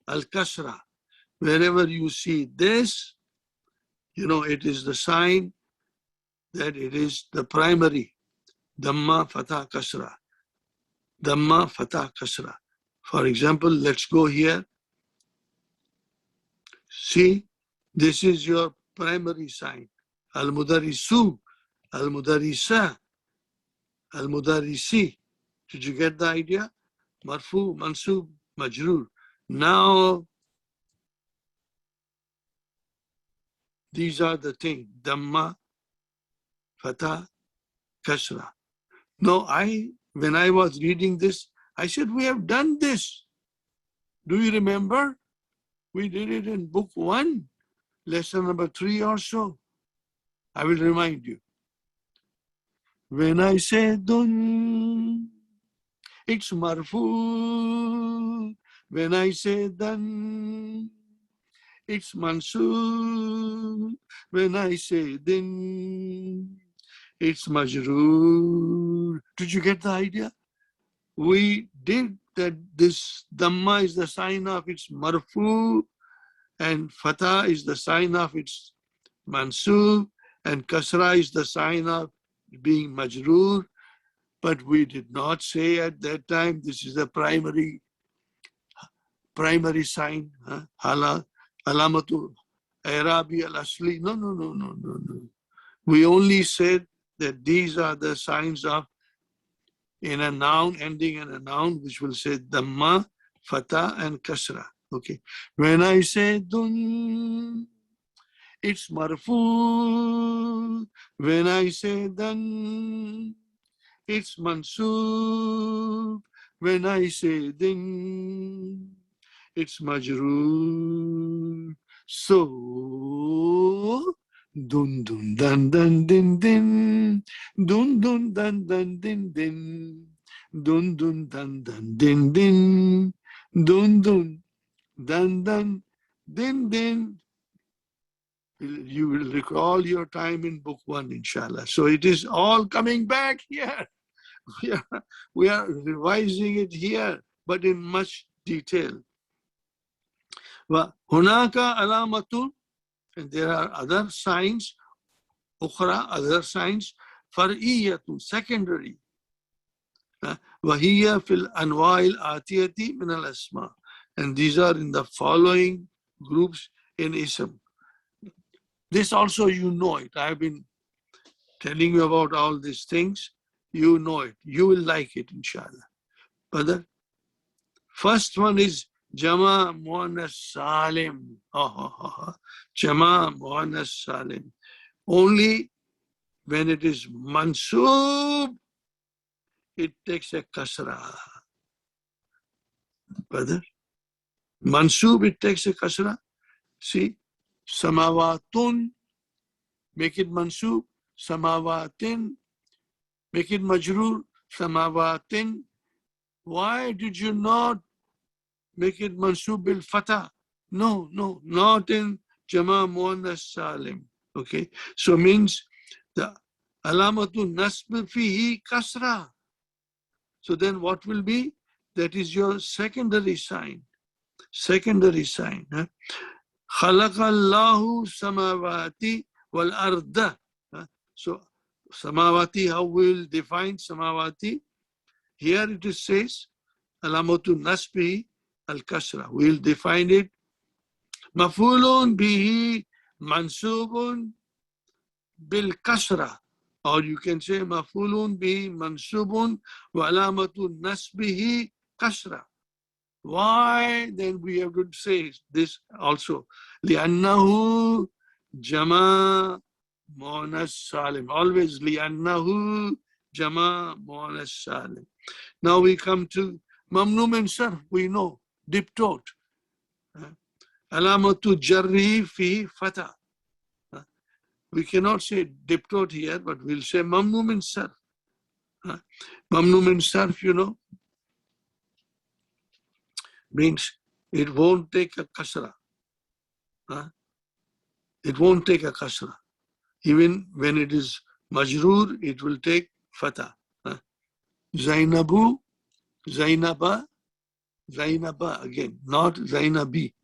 Al-Kasra. Wherever you see this, you know it is the sign that it is the primary. Damma, Fatah, Kasra. Damma, Fatah, Kasra. For example, let's go here. See, this is your primary sign. Al-Mudarisu, Al-Mudarisa, Al-Mudarisi. Did you get the idea? Marfu, Mansub, Majrur. Now, these are the things. Damma, Fatah, Kasra. No, when I was reading this, I said, we have done this. Do you remember? We did it in book 1, lesson number 3 or so. I will remind you. When I say dun, it's marfu. When I say dan, it's mansub. When I say din, it's majroor. Did you get the idea? We did that. This Dhamma is the sign of its marfu, and Fatah is the sign of its mansub, and Kasra is the sign of being majroor. But we did not say at that time this is the primary sign. Alamatu Arabi al-Asli. No. We only said that these are the signs of in a noun, ending in a noun, which will say Dhamma, Fatah, and Kasra. Okay. When I say dun, it's marfu. When I say dan, it's mansub. When I say din, it's majroor. So, dun dun dan dan din din, dun dun dan dan din din, dun dun dan dan din din, dun dun dan dan din din. You will recall your time in book 1, inshallah. So it is all coming back here. We are revising it here, but in much detail. Hunaka alamatun, and there are other signs, ukhra, other signs, far'iyatun, secondary. Wahiya fil anwa'il atiyati min al asma. And these are in the following groups in Ism. This also you know it. I've been telling you about all these things. You know it. You will like it, inshallah. But first one is Jama Muannas Salim. Jama Muannas Salim. Only when it is mansub, it takes a kasra. Brother, mansub, it takes a kasra. See, samawatun, make it mansub. Samawatin, make it majroor. Samawatin. Why did you not make it mansub bil fatah? No, not in Jama Muannas Salim. Okay, so means the alamatun nasb fihi kasra. So then what will be? That is your secondary sign. Secondary sign. Khalaqa Allahu samawati wal arda. So samawati, how we will define samawati? Here it says alamatu nasbi al-kasra. We will define it. Mafulun bihi mansubun bil kasra. Or you can say mafulun bihi mansubun wa alamatu nasbihi kasra. Why? Then we have to say this also. Li'annahu jama muannas salim. Always li'annahu jama muannas salim. Now we come to mamnu min sarf. We know diptot. Alamatu jarri fi fatah. We cannot say diptot here, but we'll say mamnu min sarf. Mamnu min sarf, you know, means it won't take a kasra. It won't take a kasra. Even when it is majroor, it will take fatah. Zainabu, Zainaba, Zainaba again, not Zainabi.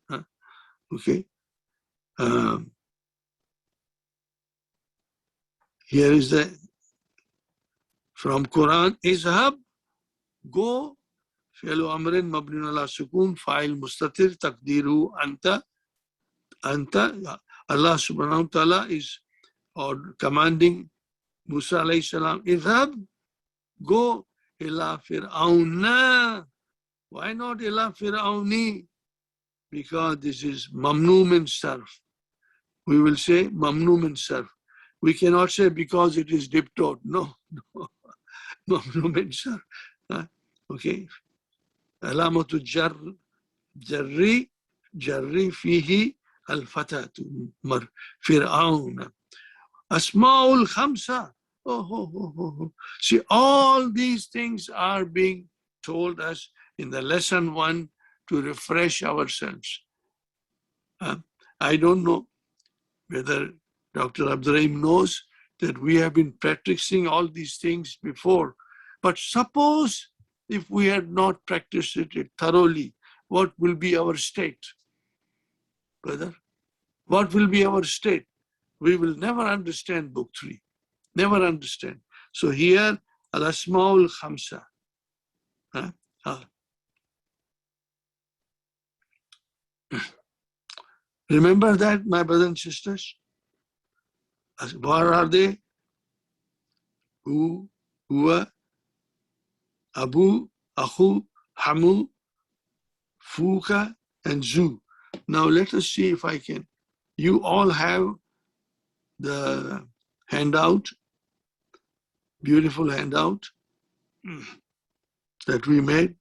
Okay. Here is the from Quran. Izhab, go. فعل أمر مبني على سكون فاعل مستتر تقديره أنت. Allah subhanahu wa ta'ala is or commanding Musa alayhi salam, Idhab, go ila fir'auna. Why not ila fir'auni? Because this is mamnu min sarf. We will say mamnu min sarf. We cannot say because it is diptote. No, no. Mamnu min sarf. Okay. Alamatu jarri fihi al-fatatu fir'auna. Asma'ul khamsa. Oh. See, all these things are being told us in the lesson 1 to refresh ourselves. I don't know whether Dr. Abdurrahim knows that we have been practicing all these things before. But suppose if we had not practiced it thoroughly, what will be our state, brother? What will be our state? We will never understand book 3. Never understand. So here, al-asma'ul khamsa. Remember that, my brothers and sisters? What are they? Hu, huwa, abu, akhu, hamu, fuka, and zu. Now let us see if I can. You all have the handout, beautiful handout that we made.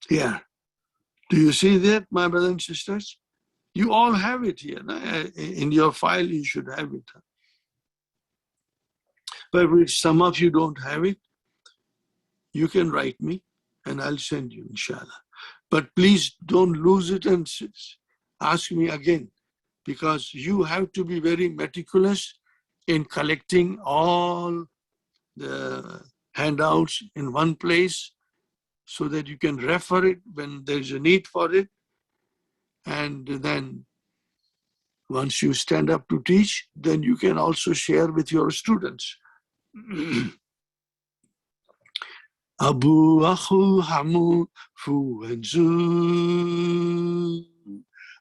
Yeah. Do you see that, my brothers and sisters? You all have it here. In your file, you should have it. But if some of you don't have it, you can write me and I'll send you, inshallah. But please don't lose it and ask me again, because you have to be very meticulous in collecting all the handouts in one place so that you can refer it when there's a need for it. And then once you stand up to teach, then you can also share with your students. Abu, Akhu, Hamu, Fu, and Zu.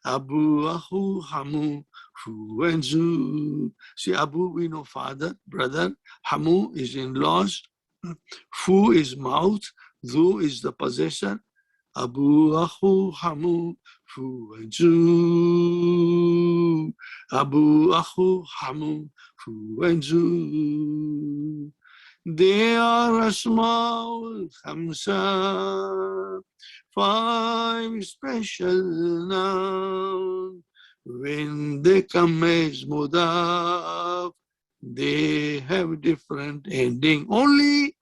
Abu, Akhu, Hamu, Fu, and Zu. See, Abu, we know father, brother. Hamu is in-laws. Fu is mouth. Zu is the possessor. Abu, Akhu, Hamu, Fu, and Zu. Abu, Akhu, Hamu, Fu, and Zu. They are Asma'ul Khamsa, 5 special nouns. When they come as mudaf, they have different ending. Only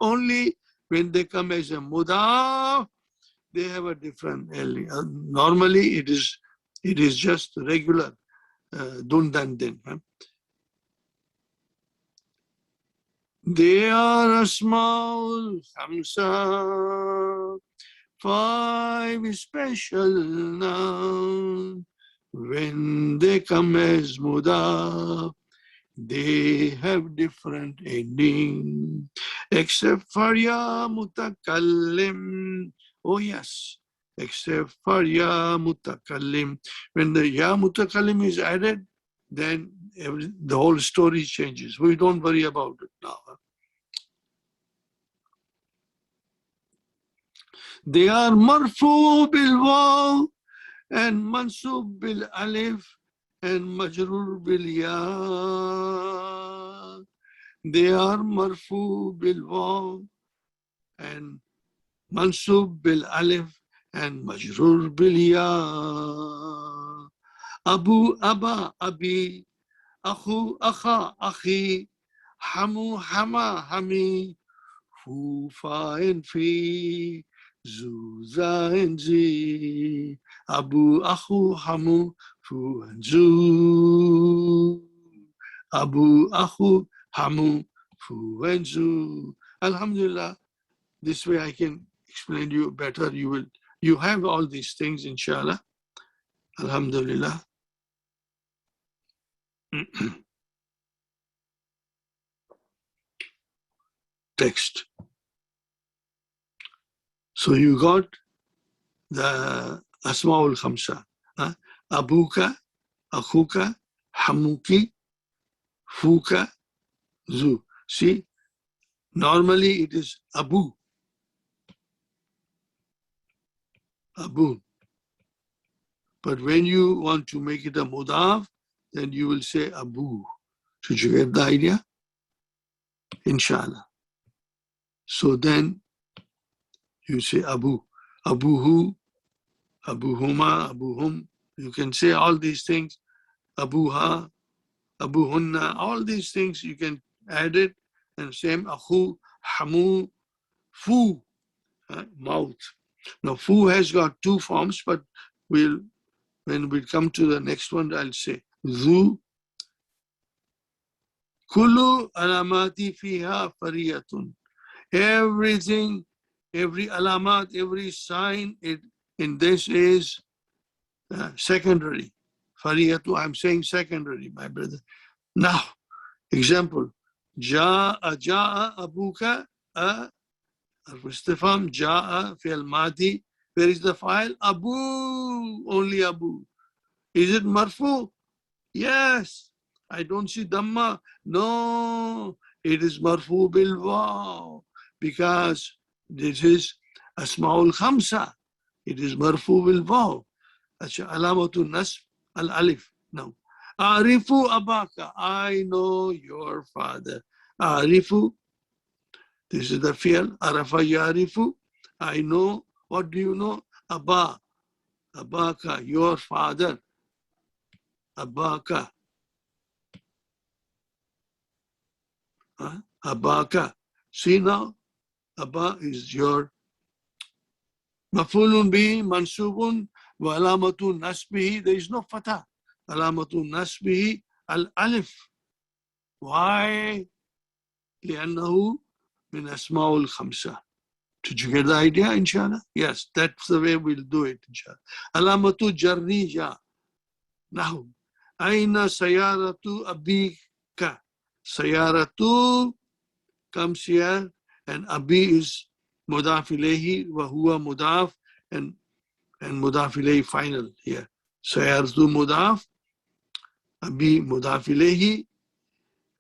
when they come as a mudaf, they have a different ending. Normally, it is just regular dun dan din. They are Asma'ul Khamsa, 5 special nouns. When they come as mudaf, they have different ending. Except for ya mutakallim. Oh yes, except for ya mutakallim. When the ya mutakallim is added, then the whole story changes. We don't worry about it now. They are marfu bil waw and mansub bil alif and majrur bil ya. They are marfu bil waw and mansub bil alif and majrur bil ya. Abu, Aba, Abi, Akhu, Akha, Akhi, Hamu, Hama, Hami, Fu, Fa, and Fi, Zu, Za, and Zi, Abu, Akhu, Hamu, Fu, and Zu, Abu, Akhu, Hamu, Fu, and Zu. Alhamdulillah, this way I can explain to you better. You have all these things, inshallah. Alhamdulillah. Text. So you got the Asma'ul Khamsa. Abuka, Akhuka, Hamuki, Fuka, Zu. See, normally it is Abu. Abu. But when you want to make it a mudaf, then you will say Abu. Did you get the idea? Inshallah. So then you say Abu. Abuhu, Abuhuma, Abuhum. You can say all these things. Abuha, Abuhunna, all these things you can add it. And same Akhu, Hamu, Fu, mouth. Now Fu has got two forms, but when we come to the next one, I'll say Zu. Kulu alamati fiha fariyatun. Everything, every alamat, every sign in this is secondary. Fariyatu, I'm saying secondary, my brother. Now, example, Ja'a abuka, Istifham, Ja'a fi'al madi. Where is the file? Abu, only Abu. Is it marfu? Yes. I don't see Dhamma. No, it is marfu bil waw because this is Asma'ul Khamsa. It is marfu bil waw. Alamatu nasb al alif. Now, Arifu abaka. I know your father. Arifu. This is the fi'al. Arafa yarifu. I know. What do you know? Abba. Abaka. Your father. Abaka. Abaka. See now, Abba is your mafulun bi mansubun wa alamatu nasbihi. There is no fatah. Alamatu nasbihi al alif. Why? لأنه من أسماء الخمسة. Did you get the idea, inshallah? Yes, that's the way we'll do it, inshallah. Alamatu jarrija. Now, aina sayaratu abika. Sayaratu comes here, and abi is mudaf ilayhi, wa huwa mudaf, and mudaf ilayhi final here. Sayaratu mudaf, abi mudaf ilayhi,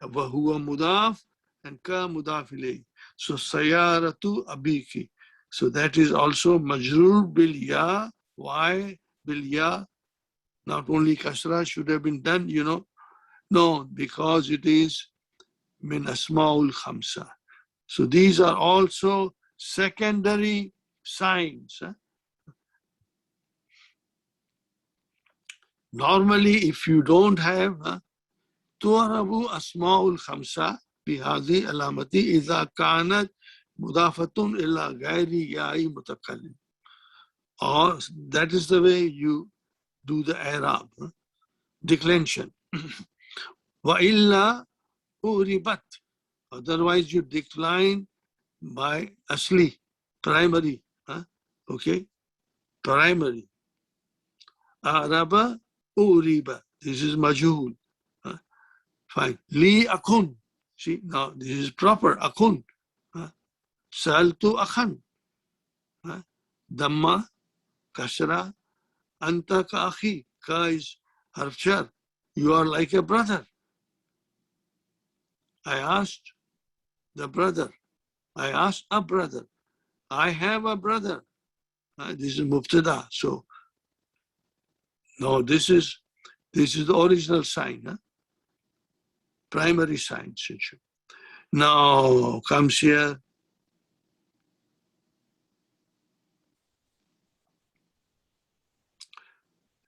wa huwa mudaf, and ka mudaf ilayhi. So sayaratu abiki. So that is also majrur bil ya. Why bil ya? Not only kasra should have been done, you know. No, because it is min asma'ul khamsa. So these are also secondary signs. Normally, if you don't have tu'rabu asma'ul khamsa bihadhi alamati idha kanat mudafatun illa ghairi ya'i mutakallim. Or that is the way you do the i'rab, declension. Wa illa uribat. Otherwise, you decline by asli, primary. Okay, primary. Araba uriba. This is majhul. Fine. Li akun. See, now this is proper. Akun. Saltu akhan. Dhamma, kasra, anta ka akhi. Ka is harf jar. You are like a brother. I asked the brother. I asked a brother. I have a brother. This is mubtada. So, no, this is the original sign. Primary sign. Now comes here.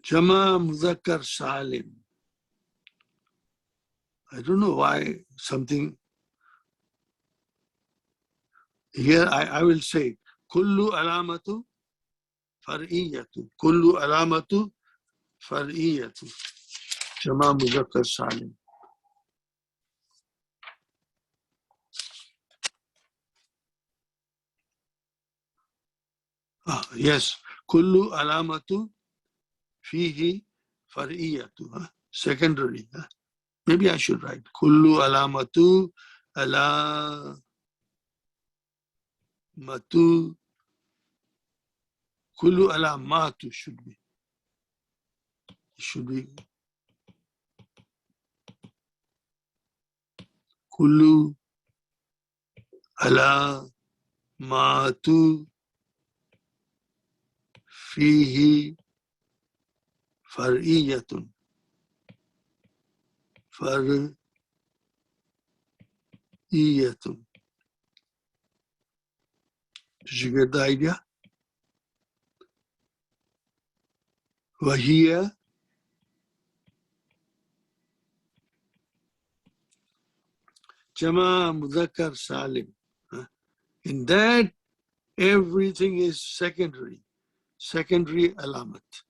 Jama Muzakkar Salim. I don't know why something here I will say Kullu alamatu far'iyatu. Kullu alamatu far'iyatu. Jama Muzakkar Salim. Yes. Kullu alamatu fihi far'iyatu. Secondary. Maybe I should write Kullu alamatu alamatu. Kullu alamatu should be. Should be Kullu alamatu fihi far'iyatun. Far'iyatun. Did you get the idea? Wahiya Jama Mudhakkar Salim. In that, everything is secondary. Secondary alamat.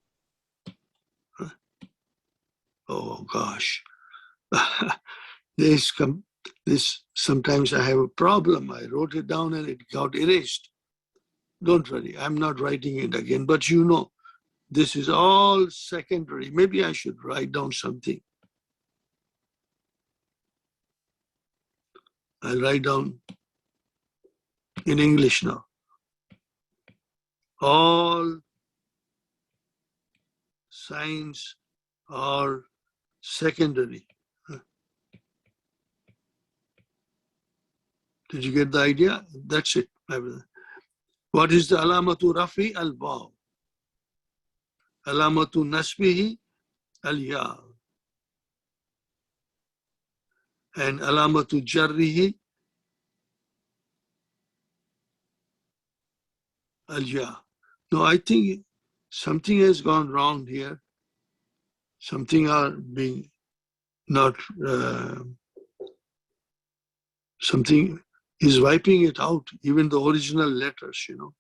Oh gosh. This sometimes I have a problem. I wrote it down and it got erased. Don't worry, I'm not writing it again, but you know, this is all secondary. Maybe I should write down something. I'll write down in English now. All signs are secondary. Did you get the idea? That's it. What is the alamatu rafi al-waw? Alamatu nasbihi al-ya. And alamatu jarrihi al-ya. No, I think something has gone wrong here. Something are being not, something is wiping it out, even the original letters, you know.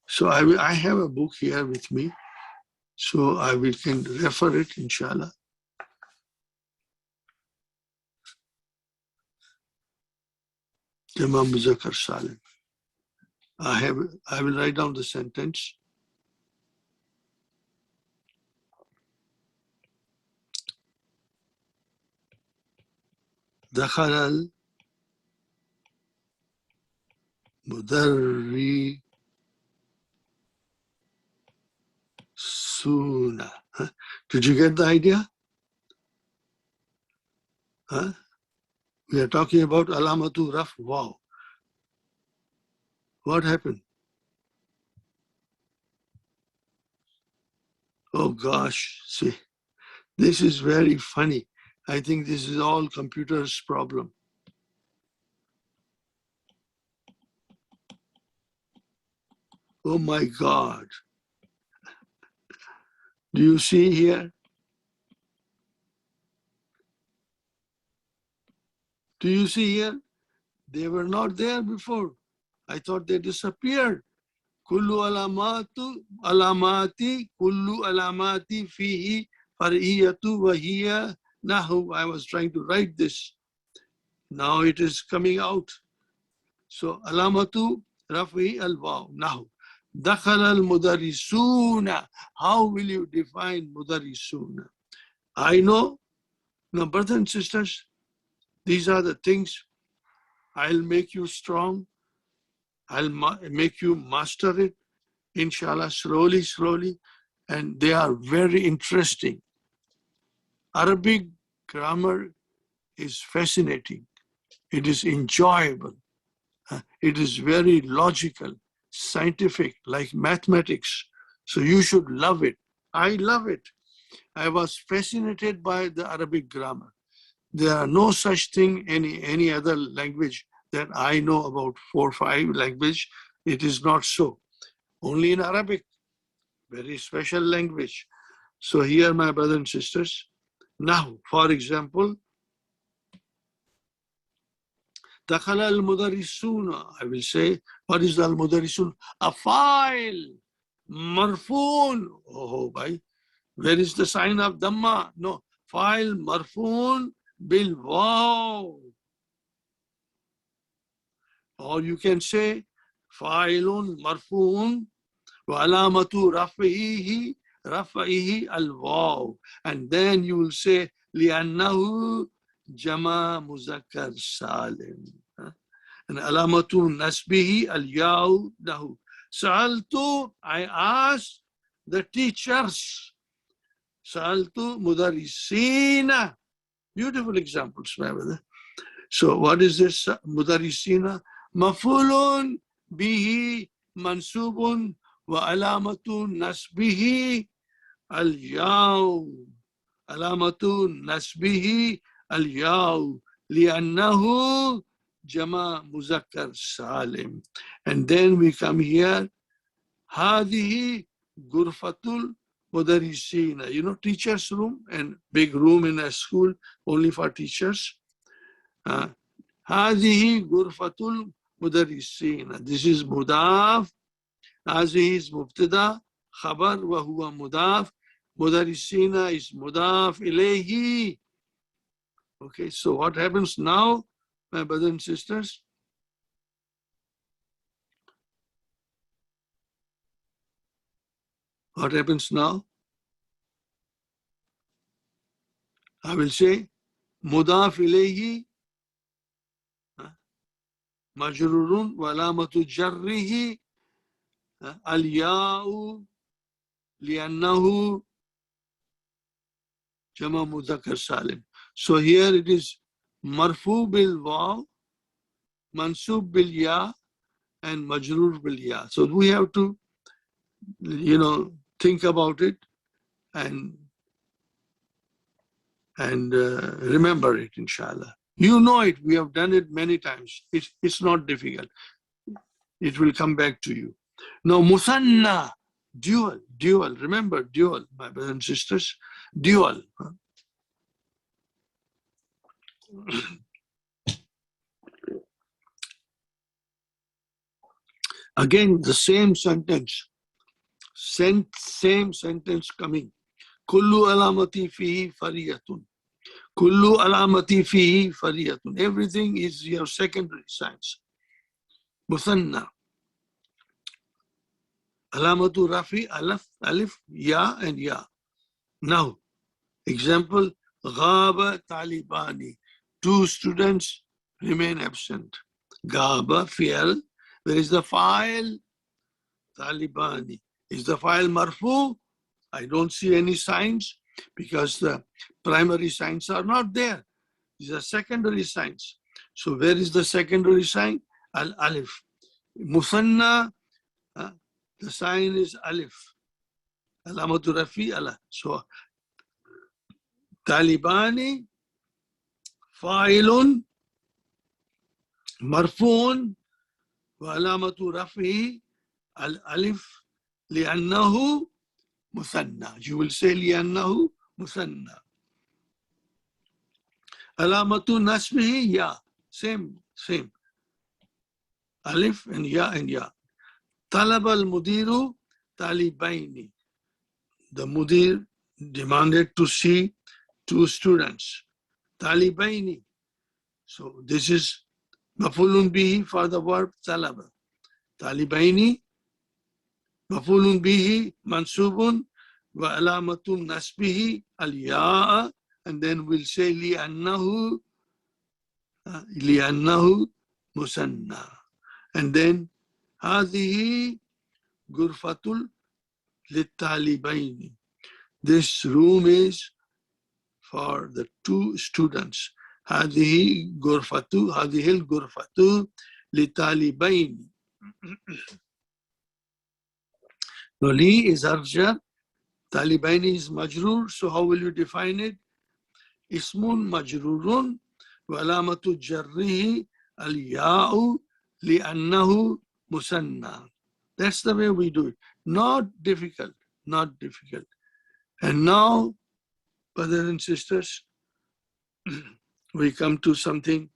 So I have a book here with me, so we can refer it, inshallah. Jama Muzakkar Salim. I will write down the sentence. دخل المدرسون. Did you get the idea? We are talking about alamatu raf. Wow. What happened? Oh gosh, see, this is very funny. I think this is all computer's problem. Oh my God. Do you see here? Do you see here? They were not there before. I thought they disappeared. Kullu alamati, kullu alamati fihi far'iyatu wa hiya nahu. I was trying to write this. Now it is coming out. So alamatu rafi al-waw nahu. Dakhala al-mudarrisuna. How will you define mudarrisuna? I know. Now, brothers and sisters, these are the things. I'll make you strong. I'll make you master it, inshallah, slowly, slowly. And they are very interesting. Arabic grammar is fascinating. It is enjoyable. It is very logical, scientific, like mathematics. So you should love it. I love it. I was fascinated by the Arabic grammar. There are no such thing any other language that I know about 4 or 5 language. It is not so. Only in Arabic Very special language. So here, my brothers and sisters, now, for example, دخل المدرسون. I will say, what is the المدرسون? A file. مرفون. Oh, bhai. Where is the sign of Dhamma? No. File marfoon bil wow. Or you can say fa'ilun marfoon wa alamatu rafa'ihi al-waw. And then you will say li'annahu jama muzakkar salim. And alamatu nasbihi al-yaw lahu. Sa'altu, I asked the teachers. Sa'altu mudarrisina. Beautiful examples, my brother. So what is this mudarrisina? Mafulun bihi mansubun wa alamatu nasbihi al-yaw. Alamatu nasbihi al-yaw li'annahu jama muzakkar salim. And then we come here. Hadihi gurfatul mudarrisina. You know, teacher's room and big room in a school only for teachers. هذه غرفة المدرسين. This is مضاف. هذه is مبتدا خبر وهو مضاف. مدرسين is مضاف إليه. Okay, so what happens now, my brothers and sisters? What happens now? I will say مضاف إليه مجرور وعلامة جره الياء لأنه جمع مذكر سالم. So here it is مرفوع بالواو منصوب بالياء and مجرور بالياء. So we have to, think about it and remember it, inshallah. You know it. We have done it many times. It's not difficult. It will come back to you. Now, musanna, dual. Remember, dual, my brothers and sisters. Dual. Again, the same sentence. Same sentence coming. Kullu alamati fihi fariyatun. Kullu alamati fihi fariyatun. Everything is your secondary signs. Musanna. Alamatu rafi, alif, ya, and ya. Now, example, Ghaba talibani. 2 students remain absent. Ghaba, fi'al. Where is the file? Talibani. Is the file marfu? I don't see any signs because the primary signs are not there. These are secondary signs. So where is the secondary sign? Al-alif. Musanna, the sign is alif. Alamatu rafi, ala. So Talibani, fa'ilun, marfun, wa alamatu rafi, al-alif, li'annahu musanna. You will say li'annahu musanna. Alamatu nasbihi, ya. Same. Alif and ya and ya. Talab al-mudiru talibaini. The mudir demanded to see 2 students. Talibaini. So this is mafulun bihi for the verb talaba. Talibaini. Mafulun bihi mansubun wa alamatun nasbihi al-ya'a. And then we'll say li'annahu musanna. And then هذه غرفة للطالبين. This room is for the 2 students. هذه الغرفة للطالبين. Now, li is arjar. Talibaini is majrur. So how will you define it? Ismun majrurun wa alamatu jarrihi al-ya'u li'annahu musanna. That's the way we do it. Not difficult. not difficult. And now, brothers and sisters, we come to something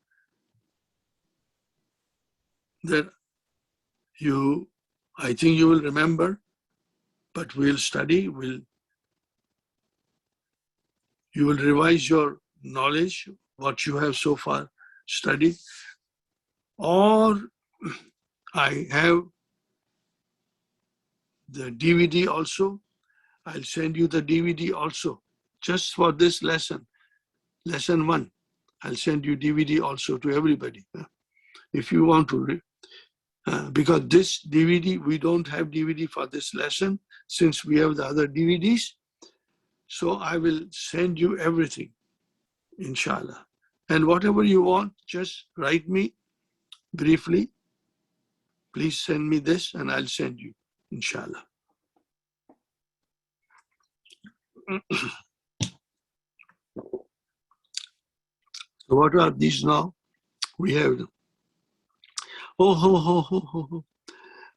that I think you will remember, but we'll study, you will revise your knowledge, what you have so far studied, or I have the DVD also. I'll send you the DVD also, just for this lesson, lesson 1. I'll send you DVD also to everybody, if you want to. Because this DVD, we don't have DVD for this lesson, since we have the other DVDs. So I will send you everything, inshallah. And whatever you want, just write me briefly. Please send me this and I'll send you, inshallah. So what are these now? We have them.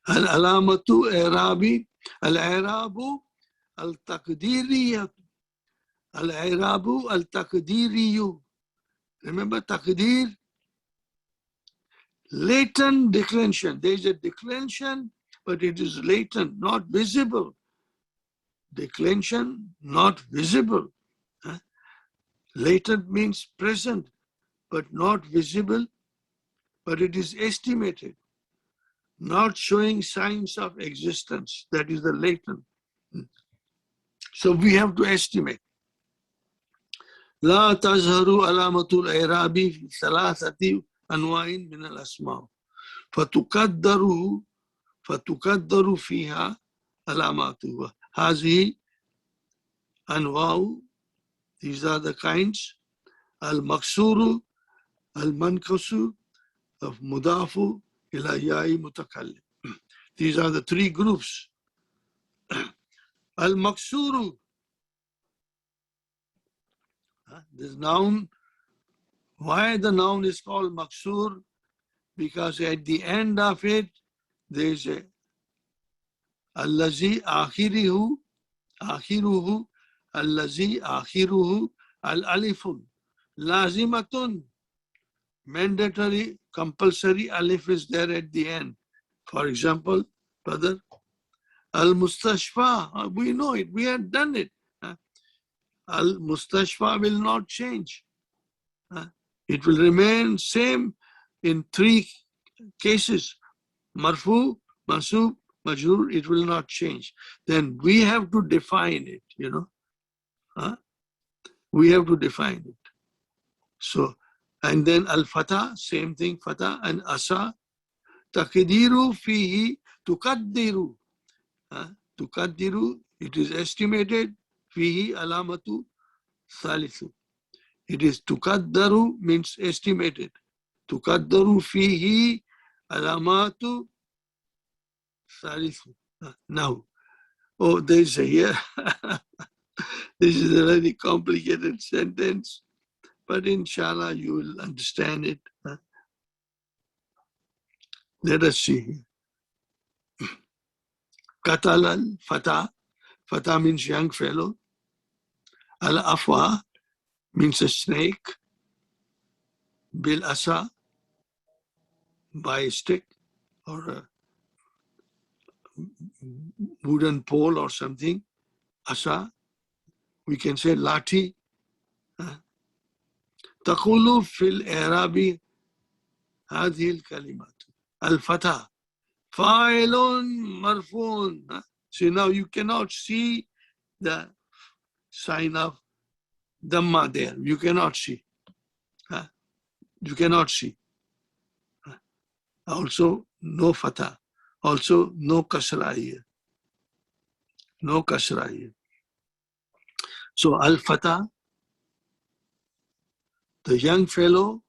Al-alamatu i'rabi, al-i'rabu al-taqdiriyatu, al-i'rabu al-taqdiriyu. Remember taqdir? Latent declension. There is a declension, but it is latent, not visible. Declension, not visible. Latent means present, but not visible, but it is estimated, not showing signs of existence. That is the latent. So we have to estimate. لا تظهر علامة الإعراب في ثلاثة أنواع من الأسماء فتقدر فيها علاماتها. هذه أنواع, these are the kinds. المكسور, المنقوص, مضاف إلى ياء متكلم. These are the 3 groups. المكسور, this noun. Why the noun is called maksur? Because at the end of it, there is a allazi akhiruhu, allazi akhiruhu al-alifun, lazimatun, mandatory, compulsory alif is there at the end. For example, brother, al-mustashfa, we know it, we have done it. Al-mustashfa will not change. It will remain same in 3 cases. Marfu, mansub, majrur, it will not change. Then we have to define it, We have to define it. So, and then al-fatah, same thing, fatah and asa. Taqdiru fihi tuqaddiru. Tuqaddiru, it is estimated. Fihi alamatu thalithu. It is tuqaddaru means estimated. Tuqaddaru fihi alamatu thalithu. Now, there is a here. This is a very complicated sentence, but inshallah you will understand it. Let us see. Qatal al-fatah. Fatah means young fellow. Al-afwa means a snake. Bil asa, by a stick or a wooden pole or something. Asa, we can say lati. Taqulu fil i'rabi hadhihi al-kalimat. Al-fatah, fa'ilun marfun. See, now you cannot see the sign of Dhamma there. You cannot see. You cannot see. Also, no fatah. Also, no kasra here. No kasra here. So, al-fatah, the young fellow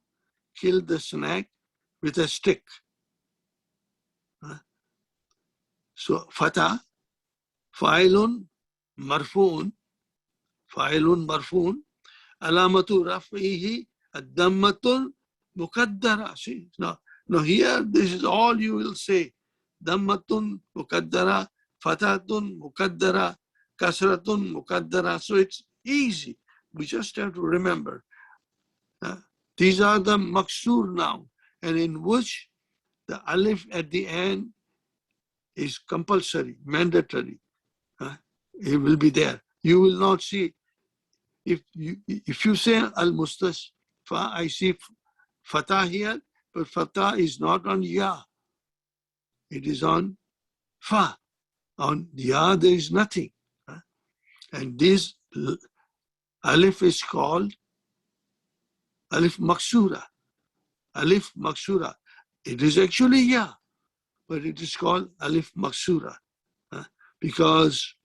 killed the snake with a stick. So, fatah, fa'ilun marfuun, alamatu raf'ihi ad-dammatun muqaddara. See, now here, this is all you will say. Dammatun muqaddara, fatatun muqaddara, kasratun muqaddara. So it's easy. We just have to remember. These are the maksur now, and in which the alif at the end is compulsory, mandatory. It will be there. You will not see. If you say al-mustasfa, I see fatah here, but fatah is not on ya. It is on fa. On ya, there is nothing. And this alif is called alif maksura. Alif maksura. It is actually ya, but it is called alif maksura because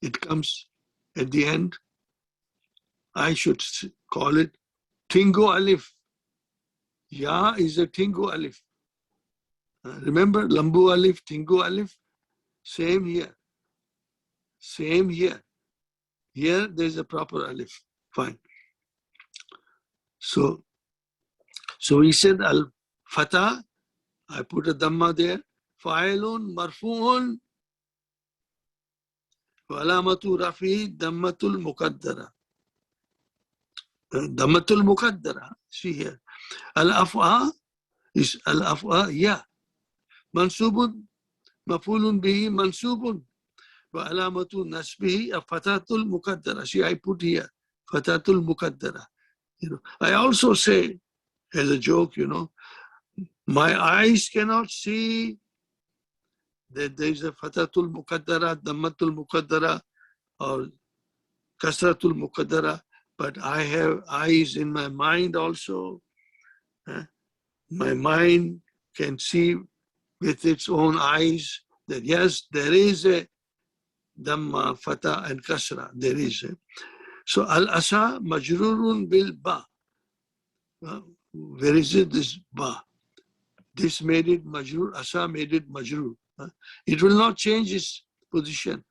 it comes at the end. I should call it tingo alif. Ya is a tingo alif. Remember lambu alif, tingo alif? Same here. Same here. Here there's a proper alif. Fine. So he said al-fatah, I put a dhamma there. Fa'ilun marfu'un wa alamatu rafi dhammatul muqaddara. Dhammatul muqaddara. See here. Al-af'a is al-af'a, ya. Mansubun, mafulun bihi mansubun. Wa alamatu nasbihi fatatul muqaddara. See, I put here. Fatatul muqaddara. I also say, as a joke, my eyes cannot see that there is a fatatul muqaddara, dhammatul muqaddara, or kasratul muqaddara, but I have eyes in my mind also. My mind can see with its own eyes that yes, there is a dhamma, fatah, and kasra. There is a. So al-asa majrurun bil ba. Where is it? This ba. This made it majrur, asa made it majrur. It will not change its position.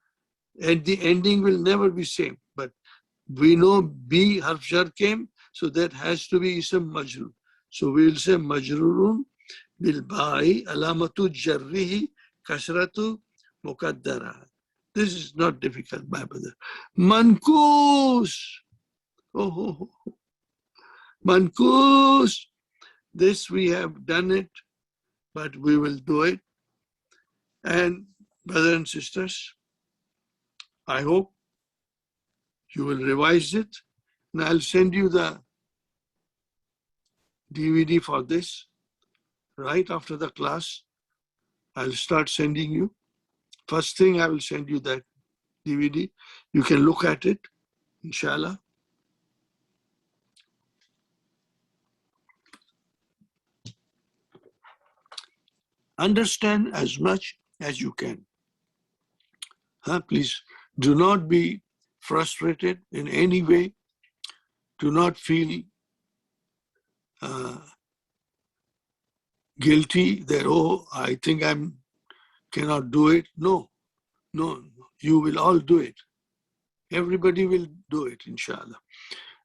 And the ending will never be same. But we know B harf jar came, so that has to be ism majrur. So we will say majrurun bil ba'i alamatu jarrihi kasratu muqaddara. This is not difficult, my brother. Mankus. Oh. Mankus. This we have done it, but we will do it. And brothers and sisters, I hope you will revise it. And I'll send you the DVD for this right after the class. I'll start sending you. First thing, I will send you that DVD. You can look at it, inshallah. Understand as much as you can. Please do not be frustrated in any way. Do not feel guilty that, oh, I think I cannot do it. No, you will all do it. Everybody will do it, inshallah.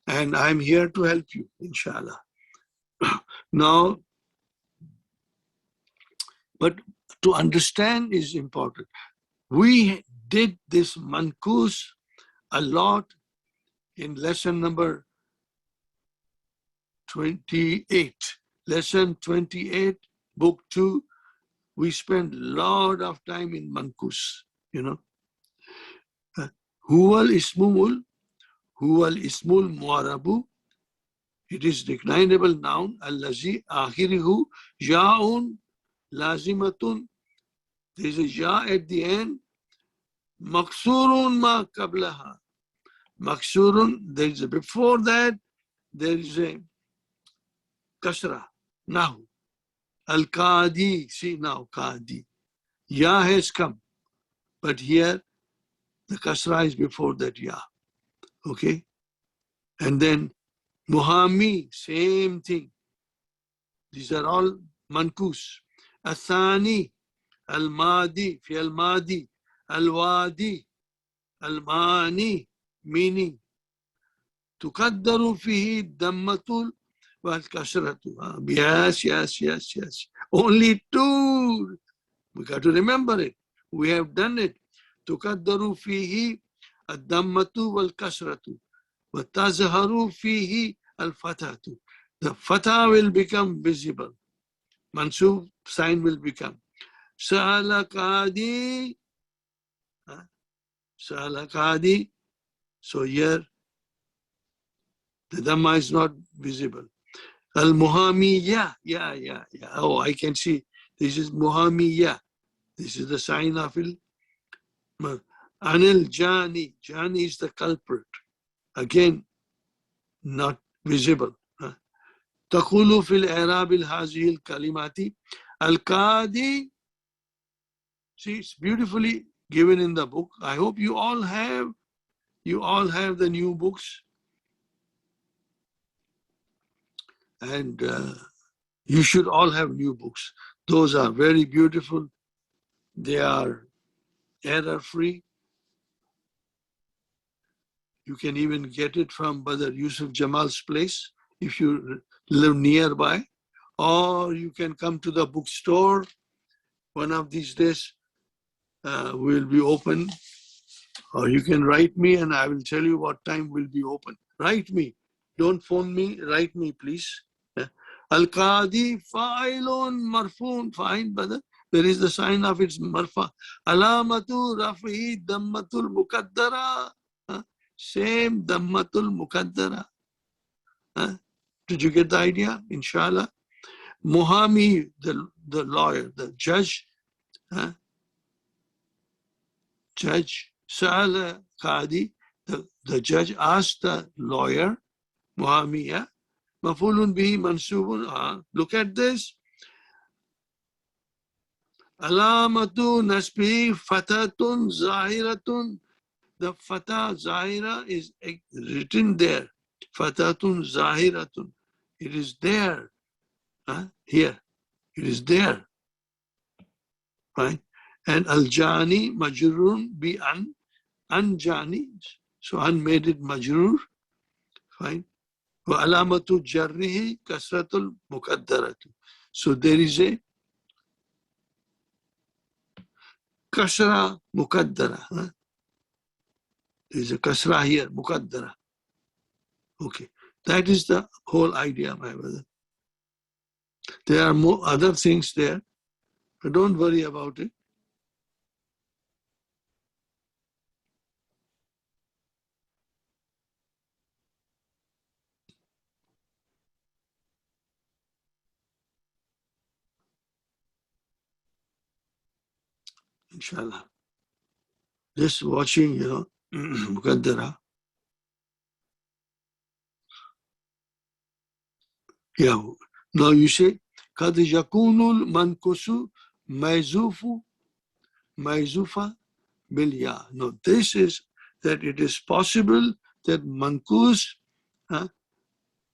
And I'm here to help you, inshallah. Now, but to understand is important. We did this mankus a lot in lesson number 28. Lesson 28, book 2, we spent a lot of time in mankus, Huwal ismul muarabu. It is declinable noun. Allazi akhirihu ja'un lazimatun. There is a ja at the end. Maksurun ma qablaha. Maksurun, there is a before that, there is a kasra. Nahu. Al-Qadi, see now, Qadi. Ya has come. But here, the kasra is before that ya. Okay? And then Muhammi, same thing. These are all mankus. Athani, al-madi, fi al-madi, al-wadi, al-mani, meaning. Tukaddaru fihi dammatul wal kasratu. Yes. Only two. We got to remember it. We have done it. تقدر فيه الضمة والكسرة وتظهر فيه الفتحة. The fatha will become visible. Mansub sign will become Sa'ala Qadi. Sa'ala Qadi. So here the Dhamma is not visible. Al-Muhamiyya. Yeah. Oh, I can see. This is Muhamiyya. This is the sign of il. Anil Jani. Jani is the culprit. Again, not visible. Taqulu fil i'rab al-hazihi al-kalimati. Al-Qadi. See, it's beautifully given in the book. I hope you all have the new books. And you should all have new books. Those are very beautiful. They are error-free. You can even get it from Brother Yusuf Jamal's place if you live nearby. Or you can come to the bookstore. One of these days will be open. Or you can write me and I will tell you what time will be open. Write me. Don't phone me. Write me, please. Al-Qadi fa'ilun marfoon. Fine, brother. There is the sign of its marfa. Alamatu rafihi dammatul mukaddara. Same dammatul mukaddara. Did you get the idea? Inshallah. Muhami, the lawyer, the judge. Judge. Sa'ala Qadi. The judge asked the lawyer. Muhamiya. Mafulun bihi mansubun. Look at this. Alamatu nasbihi fatatun zahiratun. The fatah zahira is written there. Fatatun zahiratun. It is there. Here. It is there. Right? And al-jani majrurun bi an-jani. So an made it majrur. Fine. Wa alamatu jarrihi kasratul mukaddaratu. So there is a kasra mukaddara. There is a kasra here, mukaddara. Okay. That is the whole idea, my brother. There are more other things there, but don't worry about it. Inshallah. Just watching, mukaddara. Yeah. Now you say, قد يكون المنقوص محذوفا بالياء. No, this is that it is possible that manqus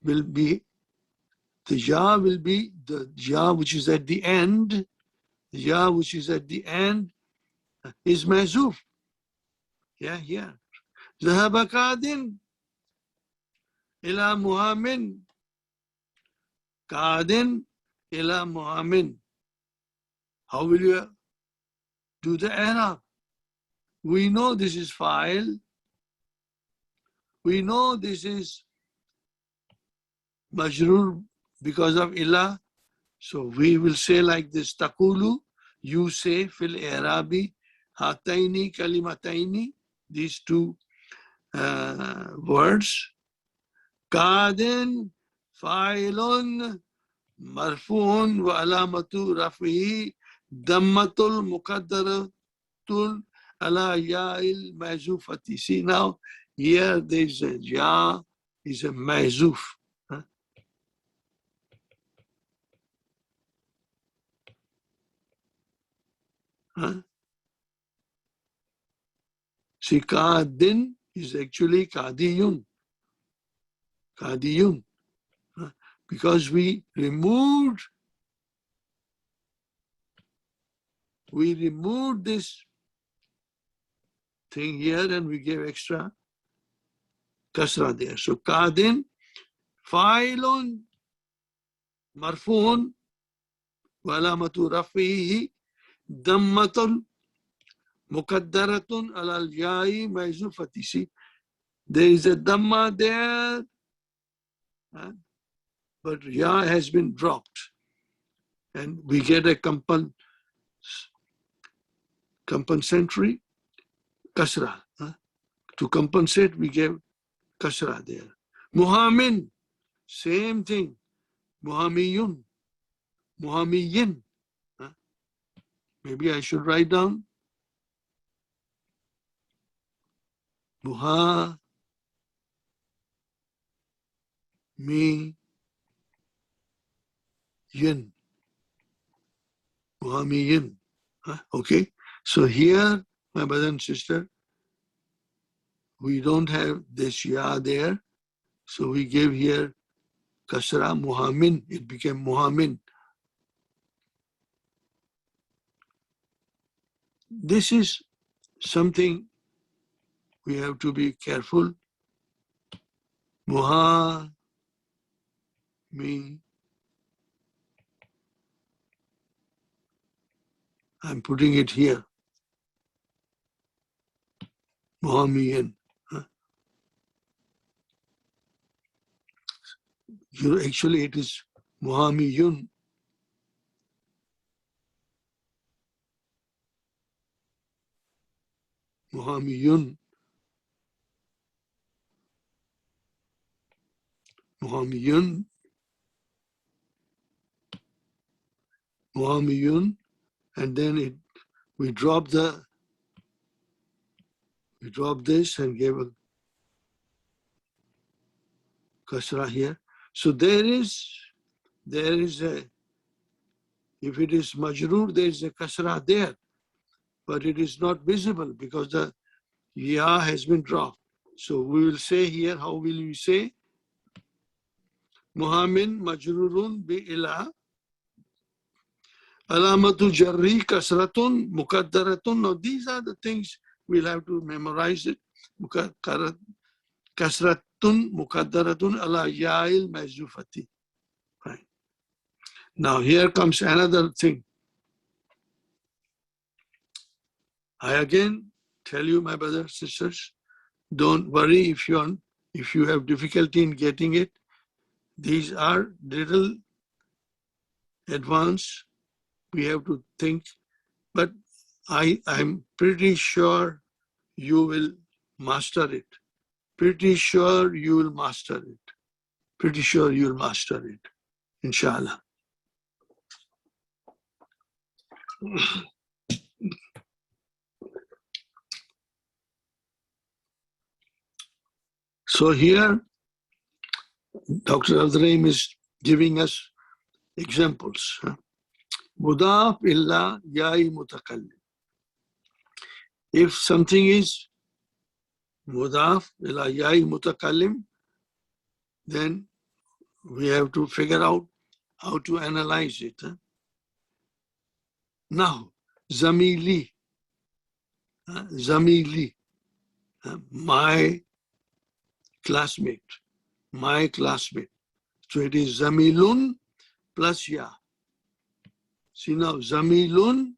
will be, the ya will be the ya which is at the end. The ya which is at the end is mahzuf. Yeah. ذهب قاد إلى مهام. قاد إلى مهام. How will you do the i'rab? We know this is fa'il. We know this is majrur because of ila. So we will say like this. Taqulu, you say fil i'rabi hataini kalimataini, these two words. Qadin fa'ilun marfu'un wa alamatu rafihi dammatul muqaddaratul ala ya'il mahzufati. See now, here there is a ya, is a mahzuf. See, qadin is actually qadiyun. Qadiyun. Because we removed this thing here and we gave extra kasra there. So qadin fa'ilun marfu'un wa alamatu rafihi dammatul Muqaddaratun alal ya'i mahzufati. See, there is a dhamma there, but ya has been dropped. And we get a compensatory kasra. To compensate, we gave kasra there. Muhammin, same thing. Muhammiyun, Muhammiyin. Maybe I should write down Muhammiyin, Muhammiyin. Okay, so here, my brother and sister, we don't have this ya there, so we gave here kasra Muhammin, it became Muhammin. This is something we have to be careful. Muhammi, I'm putting it here. Muhammiyin. Actually, it is Muhammiyun. Muhammiyun. Muhammiyun. Muhammiyun. And then we drop this and gave a kasra here. So there is a, if it is majroor, there is a kasra there, but it is not visible because the ya has been dropped. So we will say here, how will we say? Muhammin majrurun bi ila, alamatu jarri kasratun muqaddaratun. Now these are the things we'll have to memorize it. Kasratun muqaddaratun ala ya'il mahzufati. Right. Now here comes another thing. I again tell you, my brothers and sisters, don't worry if you have difficulty in getting it. These are little advanced. We have to think, but I'm pretty sure you will master it. Pretty sure you will master it. Pretty sure you'll master it, inshallah. So here, Dr. Azraim is giving us examples. Mudaf illa ya'i mutakallim. If something is mudaf illa ya'i mutakallim, then we have to figure out how to analyze it. Now, zamili, zamili, my classmate. So it is zamilun plus ya. See now, zamilun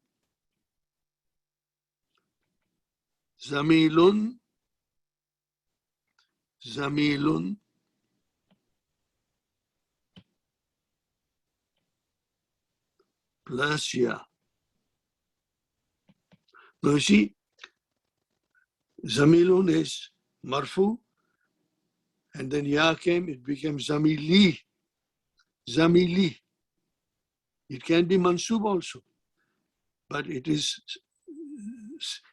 plus ya. Now you see, zamilun is marfu, and then ya came, it became zamili. Zamili. It can be mansub also, but it is,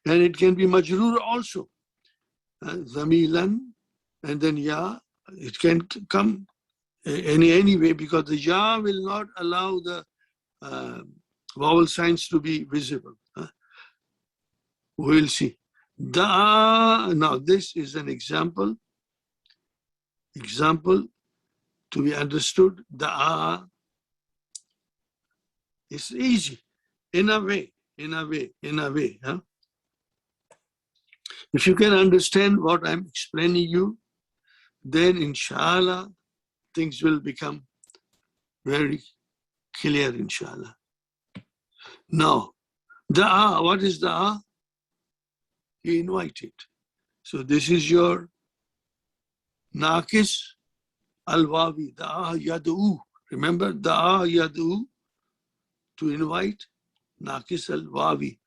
and it can be majroor also. Zamilan, and then ya, it can come any way because the ya will not allow the vowel signs to be visible. We'll see. Now this is an example to be understood. Da'a is easy in a way. Huh? If you can understand what I'm explaining you, then inshallah things will become very clear, inshallah. Now, da'a, what is da'a? he invited. So this is your Naqis al-Wawi, da'a yad'u. Remember, da'a yad'u, to invite, Naqis al-Wawi.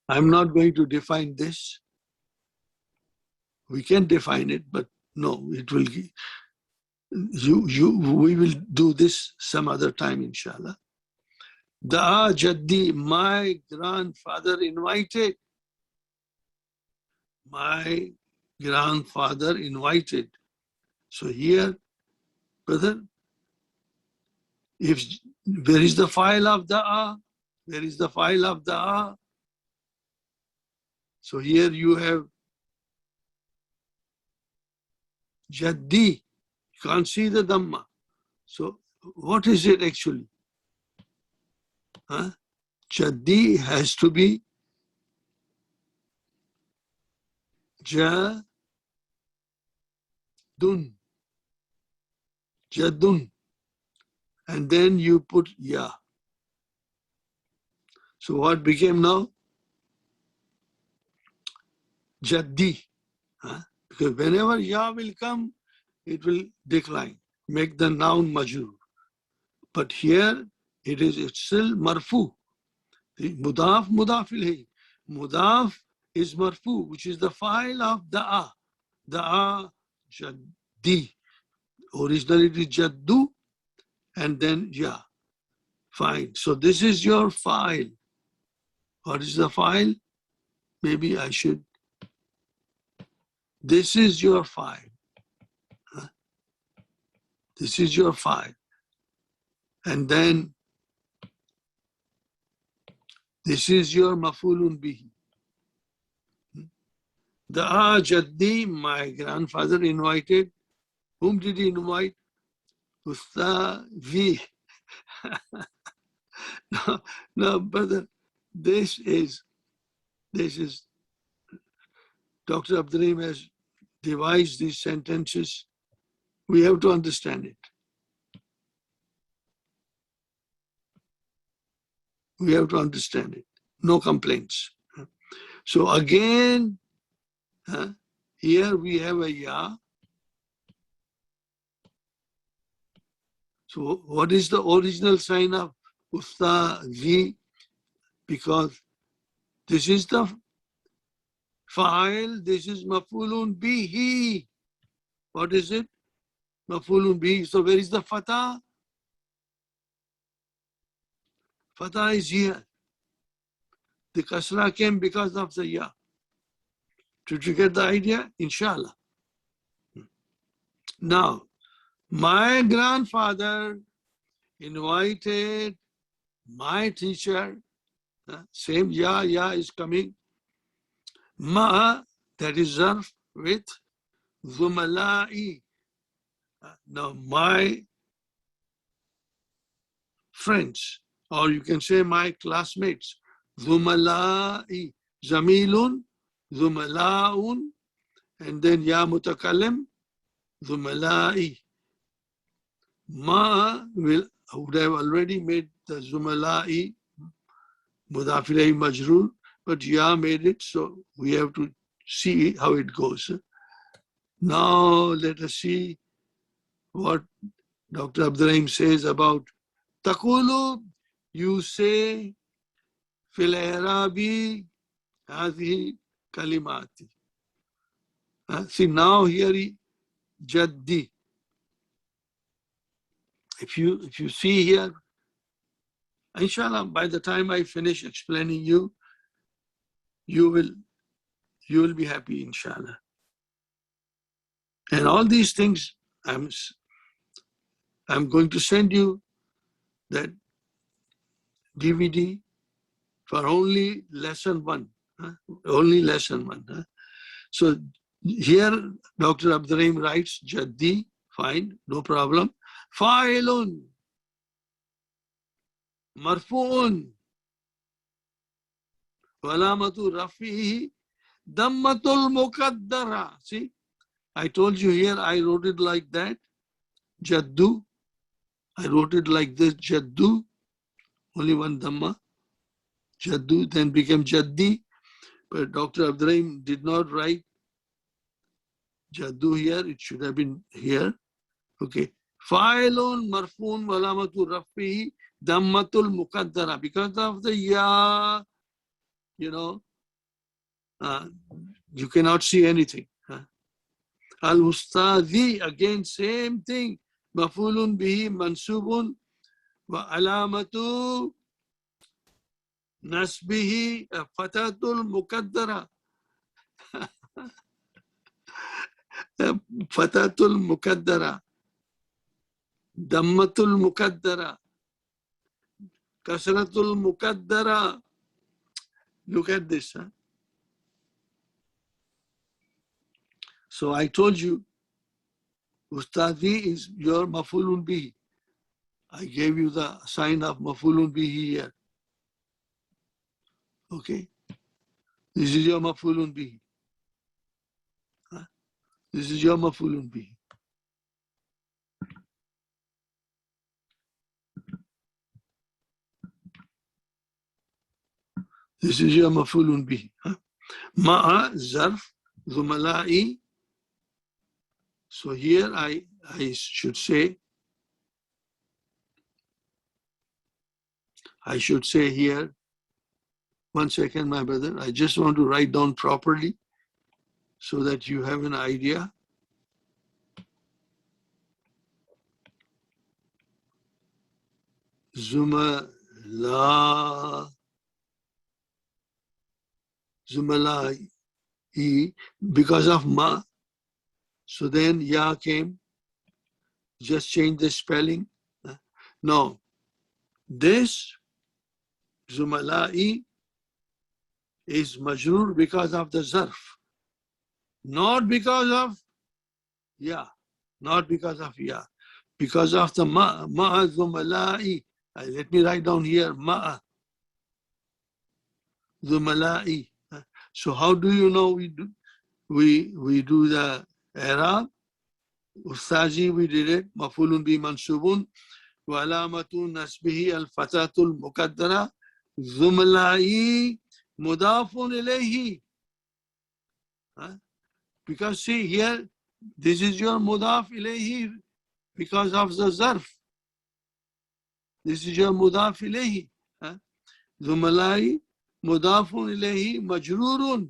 I'm not going to define this. We can define it, but no, it will. We will do this some other time, inshallah. Da'a Jaddi, my grandfather invited. My grandfather invited. So here, brother, where is the file of da'a? Where is the file of da'a? So here you have Jaddi. You can't see the Dhamma. So what is it actually? Jaddi has to be Jadun. Jadun. And then you put Ya. So what became now? Jaddi. Because whenever Ya will come, it will decline, make the noun majrur. But here it's still marfu. The mudaf ilayhi. Mudaf is marfu, which is the file of da'a. Da'a Jaddi. Originally it is Jaddu and then Ya. Fine. So this is your file. What is the file? Maybe I should. This is your file. This is your file. And then this is your mafulun bihi. Da'a Jaddi, my grandfather invited. Whom did he invite? Ustavi. No, brother, this is Dr. Abdurrahim has devised these sentences. We have to understand it. We have to understand it. No complaints. So again, here we have a Ya. So what is the original sign of Ustazi? Because this is the file, this is mafulun bihi. What is it? Mafulun bihi. So where is the fatah? Fatah is here. The kasra came because of the Ya. Did you get the idea? Inshallah. Now, my grandfather invited my teacher. Same Ya is coming. Ma, that is zarf with Zumala'i. Now, my friends, or you can say my classmates. Zumala'i. Zamilun, Zumala'un, and then Ya Mutakallim, Zumala'i. Ma would have already made the Zumala'i Mudaf ilayhi majrur, but Ya made it, so we have to see how it goes. Now let us see what Dr. Abdurrahim says about Taqulu. You say fil i'rabi hadhihi kalimati. See now here Jaddi. If you see here, inshallah, by the time I finish explaining you will be happy, inshallah. And all these things, I'm going to send you that DVD for only lesson 1. Only lesson 1. So here, Dr. Abdurrahim writes, Jaddi, fine, no problem. Fa'ilun, marfu'un, walamatu rafihi, dammatul muqaddara. See, I told you here, I wrote it like that, Jaddu. I wrote it like this, Jaddu. only one Dhamma. Jaddu then became Jaddi, but Dr. Abdurrahim did not write Jaddu here, it should have been here. Okay. Fa'ilun marfun walamatu rafihi Dhammatul Muqaddara. Because of the Ya, you know, you cannot see anything. Al-Ustadhi, again, same thing. Mafulun bihi mansubun wa alamatu nasbihi fatatul muqaddara. Fatatul muqaddara. Dammatul muqaddara. Kasratul muqaddara. Look at this. Huh? So I told you, Ustadhi is your mafulun bihi. I gave you the sign of mafulun bihi here. Okay. This is your mafulun bihi. This is your mafulun bihi. This is your mafulun bihi. Ma'a zarf zumala'i. So here I should say here, one second, my brother. I just want to write down properly so that you have an idea. Zumala'i, because of ma. So then ya came. Just change the spelling. No, this Zumala'i is majroor because of the zarf, not because of ya, not because of ya, because of the ma'a Zumala'i. Let me write down here ma'a Zumala'i. So how do you know we do the i'rab? Ustazi, we did it. Mafulun bi mansubun wa alamatu nasbihi al-fatatul muqaddara Zumala'i mudafun ilayhi. Because see here, this is your mudaf ilayhi because of the zarf. This is your mudaf ilayhi. Zumala'i mudafun ilayhi majrurun.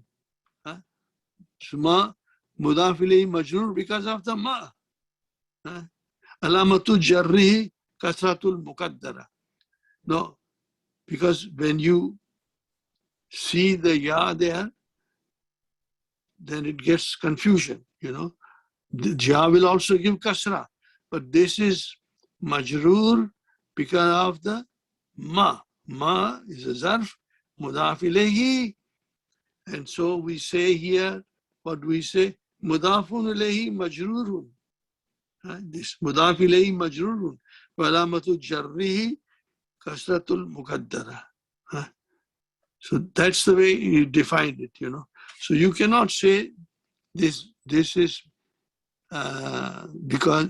Suma mudaf ilayhi majrur because of the ma. Alamatu jarrihi kasratul muqaddara. No, because when you see the ya there, then it gets confusion, you know. The ja will also give kasra, but this is majroor because of the ma. Ma is a zarf, mudaf ilayhi. And so we say here, what do we say? Mudafun ilayhi majroorun. This mudaf ilayhi majroorun. Walamatu jarrihi kasratul muqaddara. So that's the way you defined it, you know. So you cannot say this is because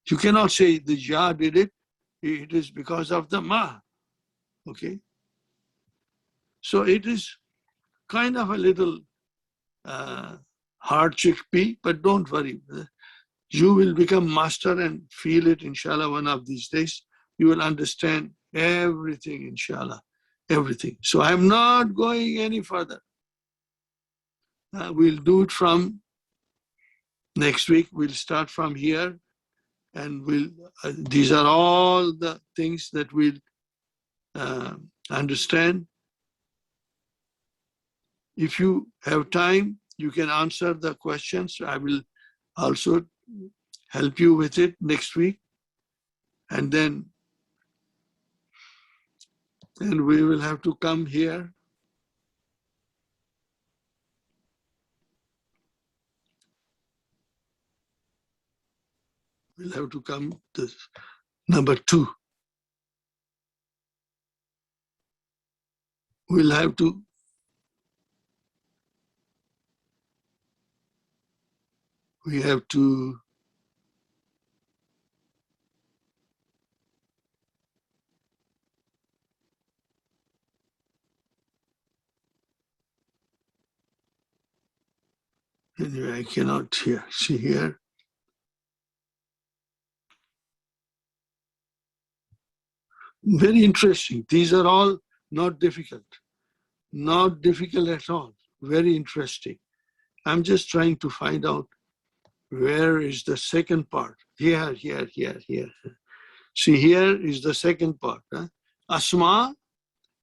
you cannot say the ja did it, it is because of the ma. Okay. So it is kind of a little hard chickpea, but don't worry. You will become master and feel it, inshallah, one of these days. You will understand everything, inshallah. Everything. So I'm not going any further. We'll do it from next week. We'll start from here, and these are all the things that we'll understand. If you have time, you can answer the questions. I will also help you with it next week, and then we will have to come here. We'll have to come to number 2. We'll have to Anyway, I cannot hear. See here. Very interesting. These are all not difficult. Not difficult at all. Very interesting. I'm just trying to find out where is the second part. Here. See, here is the second part. Huh? Asma,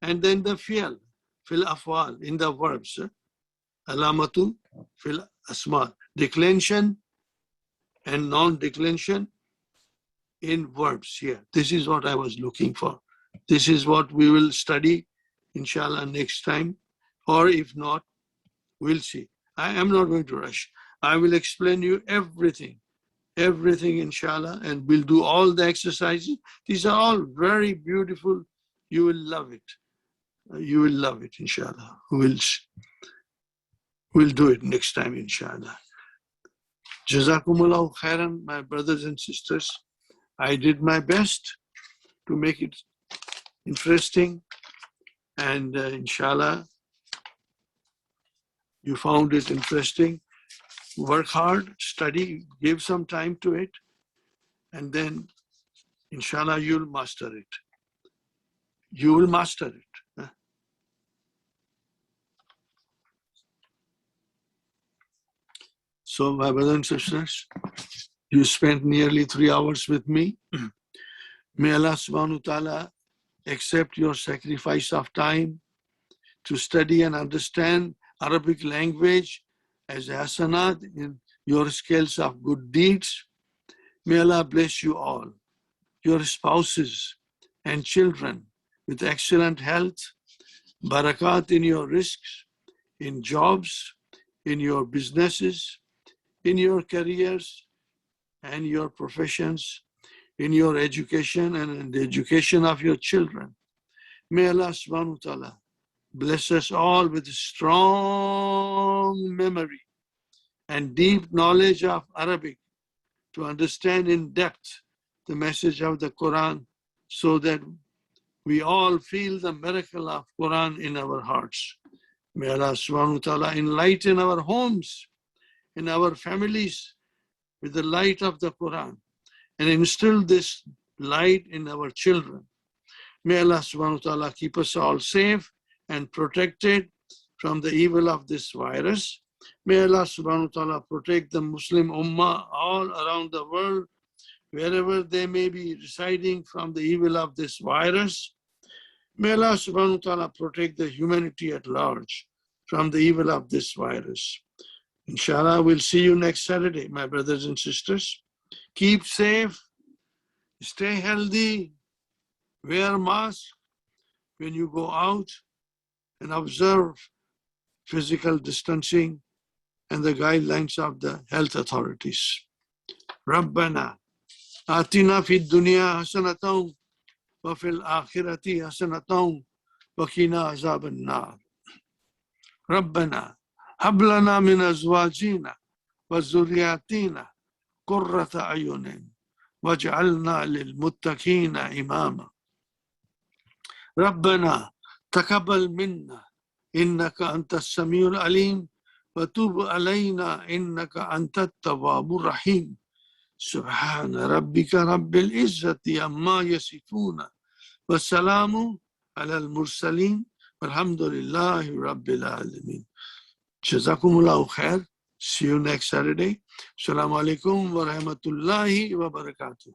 and then the fi'l, fil afwal, in the verbs. Alamatu, fil asma. Declension and non-declension in verbs here. This is what I was looking for. This is what we will study, inshallah, next time. Or if not, we'll see. I am not going to rush. I will explain you everything, inshallah, and we'll do all the exercises. These are all very beautiful. You will love it. You will love it, inshallah. We'll do it next time, inshallah. Jazakumullahu khairan, my brothers and sisters. I did my best to make it interesting, and inshallah, you found it interesting. Work hard, study, give some time to it, and then inshallah you'll master it. You will master it. Huh? So my brothers and sisters, you spent nearly 3 hours with me. May Allah subhanahu wa ta'ala accept your sacrifice of time to study and understand Arabic language as hasanat in your scales of good deeds. May Allah bless you all, your spouses and children with excellent health, barakat in your risks, in jobs, in your businesses, in your careers and your professions, in your education and in the education of your children. May Allah subhanahu wa ta'ala bless us all with strong memory and deep knowledge of Arabic to understand in depth the message of the Quran, so that we all feel the miracle of Quran in our hearts. May Allah subhanahu wa ta'ala enlighten our homes and our families with the light of the Quran and instill this light in our children. May Allah subhanahu wa ta'ala keep us all safe and protected from the evil of this virus. May Allah subhanahu wa ta'ala protect the Muslim Ummah all around the world, wherever they may be residing, from the evil of this virus. May Allah subhanahu wa ta'ala protect the humanity at large from the evil of this virus. Inshallah, we'll see you next Saturday, my brothers and sisters. Keep safe, stay healthy, wear mask when you go out, and observe physical distancing and the guidelines of the health authorities. Rabbana atina fid dunya hasanatan wa fil akhirati hasanatan wa qina azaban nar. Rabbana hab lana min azwajina wa zurriyatina qurrata ayunin waj'alna lil muttaqina imama. Rabbana تقبل منا إنك أنت السميع العليم وتوب علينا إنك أنت التواب الرحيم. سبحان ربك رب العزة عما يصفون والسلام على المرسلين والحمد لله رب العالمين. جزاكم الله خير. See you next Saturday. Assalamu alaikum wa rahmatullahi wa barakatuh.